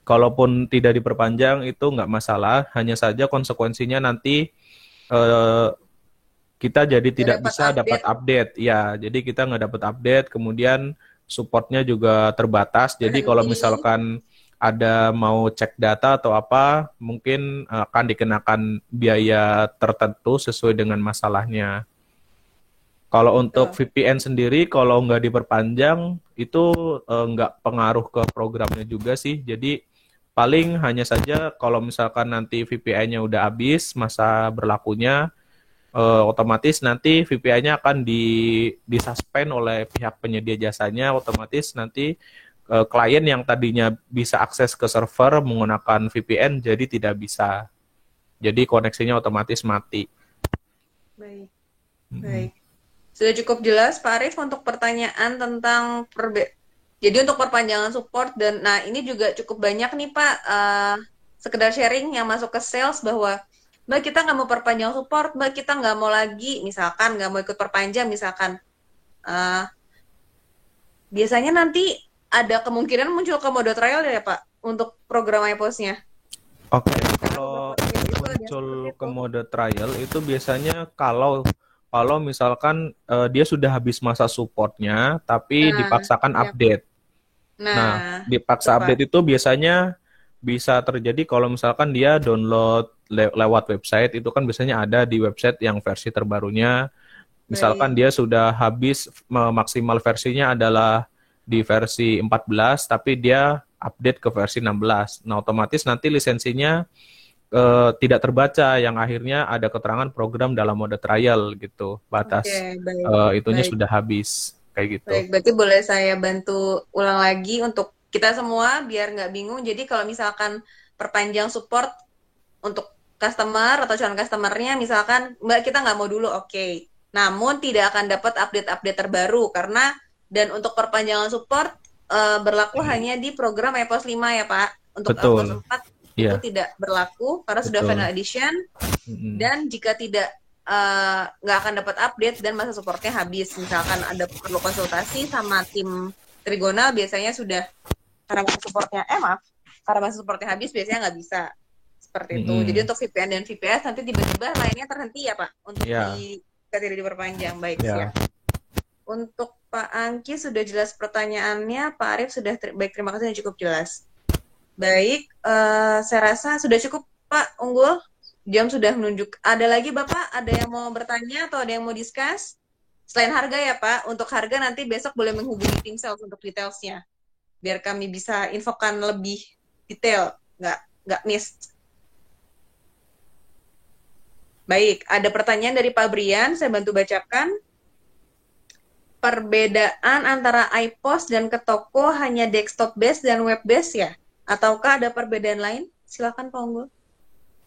kalaupun tidak diperpanjang itu nggak masalah. Hanya saja konsekuensinya nanti kita jadi tidak bisa dapat update. Ya, jadi kita nggak dapat update. Kemudian supportnya juga terbatas. Jadi kalau misalkan ada mau cek data atau apa, mungkin akan dikenakan biaya tertentu sesuai dengan masalahnya. Kalau untuk VPN sendiri, kalau nggak diperpanjang, itu nggak pengaruh ke programnya juga sih. Jadi paling hanya saja kalau misalkan nanti VPN-nya udah habis masa berlakunya, otomatis nanti VPN-nya akan disuspend oleh pihak penyedia jasanya, otomatis nanti klien yang tadinya bisa akses ke server menggunakan VPN jadi tidak bisa. Jadi koneksinya otomatis mati. Baik. Baik. Sudah cukup jelas Pak Arif untuk pertanyaan tentang jadi untuk perpanjangan support dan nah ini juga cukup banyak nih Pak sekedar sharing yang masuk ke sales bahwa Mbak kita nggak mau perpanjang support, Mbak kita nggak mau lagi misalkan nggak mau ikut perpanjang misalkan biasanya nanti ada kemungkinan muncul komodo trial ya Pak untuk program iPOS-nya. Oke, kalau muncul komodo trial itu biasanya kalau misalkan dia sudah habis masa supportnya tapi dipaksakan update. Nah, dipaksa update itu biasanya bisa terjadi kalau misalkan dia download lewat website, itu kan biasanya ada di website yang versi terbarunya. Misalkan dia sudah habis maksimal versinya adalah di versi 14 tapi dia update ke versi 16. Nah, otomatis nanti lisensinya tidak terbaca yang akhirnya ada keterangan program dalam mode trial gitu. Batas itunya sudah habis kayak gitu. Baik, berarti boleh saya bantu ulang lagi untuk kita semua biar nggak bingung. Jadi kalau misalkan perpanjang support untuk customer atau calon customernya misalkan Mbak kita nggak mau dulu, oke. Namun tidak akan dapat update-update terbaru karena dan untuk perpanjangan support berlaku hanya di program iPOS 5 ya Pak. Untuk iPOS 4 itu tidak berlaku karena sudah final edition. Dan jika tidak nggak akan dapat update dan masa supportnya habis. Misalkan ada perlu konsultasi sama tim Trigonal, biasanya sudah karena masa supportnya habis biasanya nggak bisa seperti itu. Jadi untuk VPN dan VPS nanti tiba-tiba lainnya terhenti ya Pak untuk tidak diperpanjang. Baik siap. Untuk Pak Angki sudah jelas pertanyaannya, Pak Arief sudah baik, terima kasih, cukup jelas. Baik, saya rasa sudah cukup Pak Unggul. Jam sudah menunjuk. Ada lagi Bapak? Ada yang mau bertanya atau ada yang mau discuss? Selain harga ya Pak, untuk harga nanti besok boleh menghubungi tim sales untuk detailsnya. Biar kami bisa infokan lebih detail, nggak miss. Baik, ada pertanyaan dari Pak Brian, saya bantu bacakan. Perbedaan antara iPOS dan ke toko hanya desktop base dan web base ya? Ataukah ada perbedaan lain? Silakan Pak Unggul.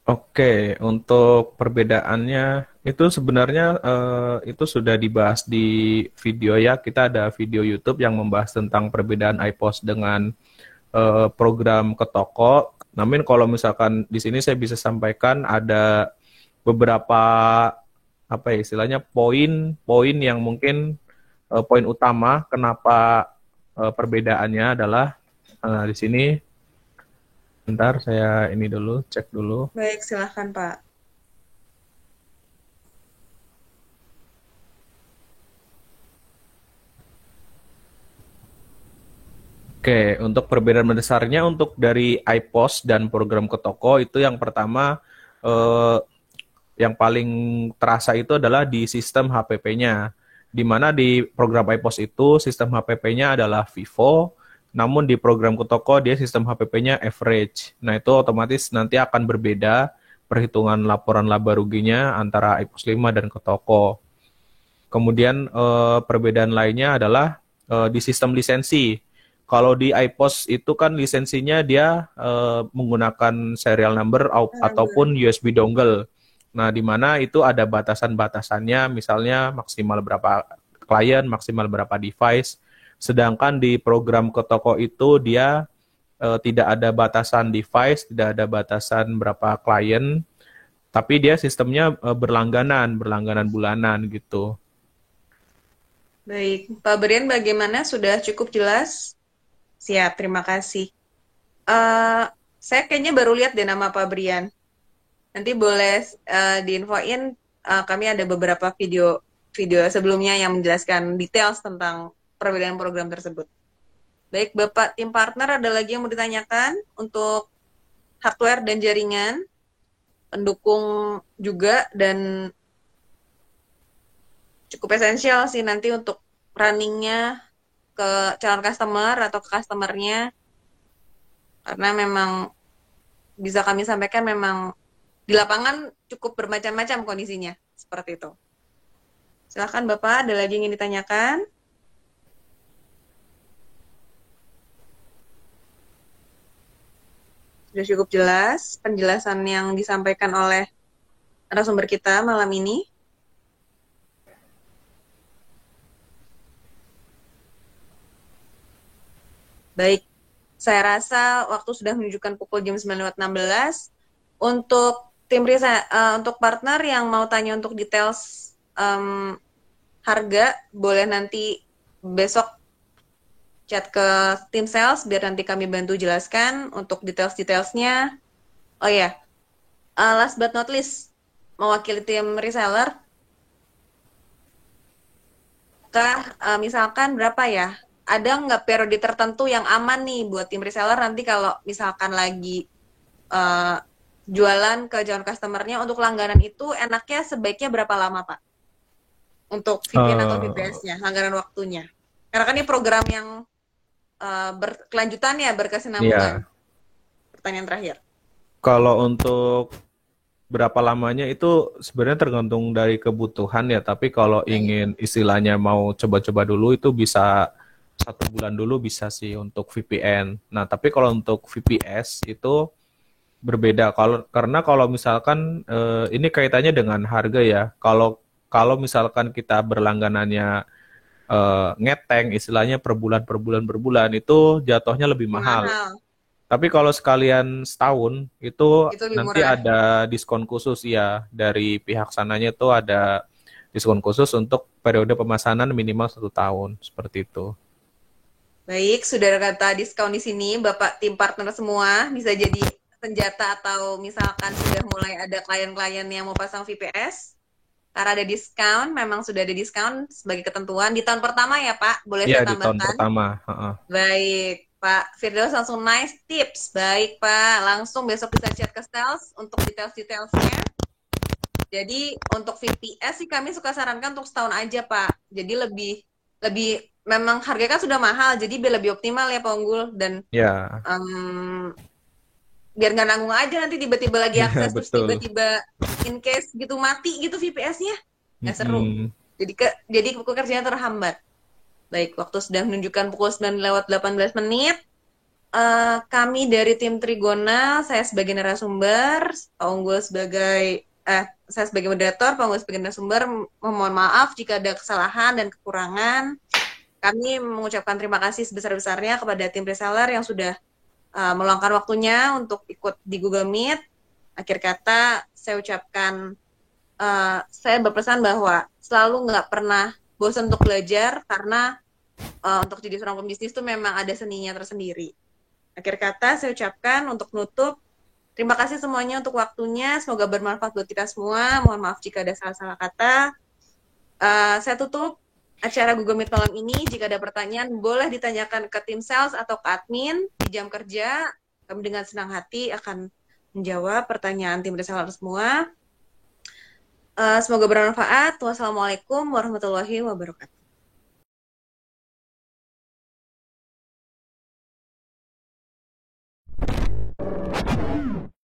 Oke, untuk perbedaannya itu sebenarnya itu sudah dibahas di video ya. Kita ada video YouTube yang membahas tentang perbedaan iPOS dengan program ke toko. Namun kalau misalkan di sini saya bisa sampaikan ada beberapa apa ya istilahnya poin yang mungkin poin utama kenapa perbedaannya adalah di sini. Bentar, saya ini dulu, cek dulu. Baik, silahkan Pak. Oke, untuk perbedaan mendasarnya untuk dari iPOS dan program ke toko itu yang pertama, yang paling terasa itu adalah di sistem HPP-nya. Di mana di program iPOS itu sistem HPP-nya adalah Vivo, namun di program ke toko dia sistem HPP-nya average. Nah itu otomatis nanti akan berbeda perhitungan laporan laba ruginya antara iPOS 5 dan ke toko. Kemudian perbedaan lainnya adalah di sistem lisensi. Kalau di iPOS itu kan lisensinya dia menggunakan serial number ataupun USB dongle. Nah di mana itu ada batasan-batasannya, misalnya maksimal berapa klien, maksimal berapa device. Sedangkan di program ke toko itu dia tidak ada batasan device, tidak ada batasan berapa klien, tapi dia sistemnya berlangganan bulanan gitu. Baik, Pak Brian bagaimana? Sudah cukup jelas? Siap, terima kasih. Saya kayaknya baru lihat deh nama Pak Brian. Nanti boleh diinfoin, kami ada beberapa video sebelumnya yang menjelaskan details tentang perbedaan program tersebut. Baik, Bapak tim partner, ada lagi yang mau ditanyakan untuk hardware dan jaringan, pendukung juga, dan cukup esensial sih nanti untuk runningnya ke calon customer atau ke customernya, karena memang bisa kami sampaikan memang di lapangan cukup bermacam-macam kondisinya, seperti itu. Silakan Bapak, ada lagi yang ingin ditanyakan? Sudah cukup jelas penjelasan yang disampaikan oleh narasumber kita malam ini. Baik, saya rasa waktu sudah menunjukkan pukul jam 9.16. Untuk tim riset, untuk partner yang mau tanya untuk details harga, boleh nanti besok chat ke tim sales biar nanti kami bantu jelaskan untuk details-detailsnya. Oh ya, last but not least, mewakili tim reseller, misalkan berapa ya? Ada nggak periode tertentu yang aman nih buat tim reseller nanti kalau misalkan lagi jualan ke calon customer-nya untuk langganan itu enaknya sebaiknya berapa lama Pak? Untuk VPN atau VPS-nya, langganan waktunya. Karena kan ini program yang berkelanjutan ya, berkesinambungan. Pertanyaan terakhir. Kalau untuk berapa lamanya itu sebenarnya tergantung dari kebutuhan ya, tapi kalau ingin istilahnya mau coba-coba dulu itu bisa 1 bulan dulu bisa sih untuk VPN. Nah tapi kalau untuk VPS itu berbeda, karena kalau misalkan ini kaitannya dengan harga ya, kalau misalkan kita berlangganannya ngeteng istilahnya per bulan itu jatuhnya lebih mahal. Tapi kalau sekalian setahun itu Itu lebih nanti murah. ada diskon khusus ya dari pihak sananya tuh ada diskon khusus untuk periode pemesanan minimal 1 tahun seperti itu. Baik, sudah ada kata diskon di sini, Bapak tim partner semua bisa jadi senjata atau misalkan sudah mulai ada klien-klien yang mau pasang VPS. Karena ada diskon, memang sudah ada diskon sebagai ketentuan di tahun pertama ya Pak, boleh Iya saya di tahun tambahkan? pertama. Heeh. Baik, Pak Firdaus langsung nice tips. Baik, Pak. Langsung besok bisa chat ke sales untuk details-detailsnya. Jadi untuk VPS sih kami suka sarankan untuk setahun aja, Pak. Jadi lebih memang harganya kan sudah mahal, jadi biar lebih optimal ya Pak Unggul dan Ya, biar nggak nanggung aja nanti tiba-tiba lagi akses terus betul. tiba-tiba in case gitu mati gitu VPS-nya. Nggak seru. Mm-mm. Jadi pekerjaan terhambat. Baik, waktu sudah menunjukkan pukul 9:18 menit. Kami dari tim Trigona, saya sebagai narasumber, Pak Unggul sebagai saya sebagai moderator, Pak Unggul sebagai narasumber, mohon maaf jika ada kesalahan dan kekurangan. Kami mengucapkan terima kasih sebesar-besarnya kepada tim reseller yang sudah meluangkan waktunya untuk ikut di Google Meet. Akhir kata, saya ucapkan, saya berpesan bahwa selalu nggak pernah bosan untuk belajar, karena untuk jadi seorang pembisnis itu memang ada seninya tersendiri. Akhir kata, saya ucapkan untuk nutup, terima kasih semuanya untuk waktunya, semoga bermanfaat buat kita semua, mohon maaf jika ada salah-salah kata. Saya tutup acara Google Meet malam ini. Jika ada pertanyaan, boleh ditanyakan ke tim sales atau ke admin di jam kerja. Kami dengan senang hati akan menjawab pertanyaan tim reseller semua. Semoga bermanfaat. Wassalamualaikum warahmatullahi wabarakatuh.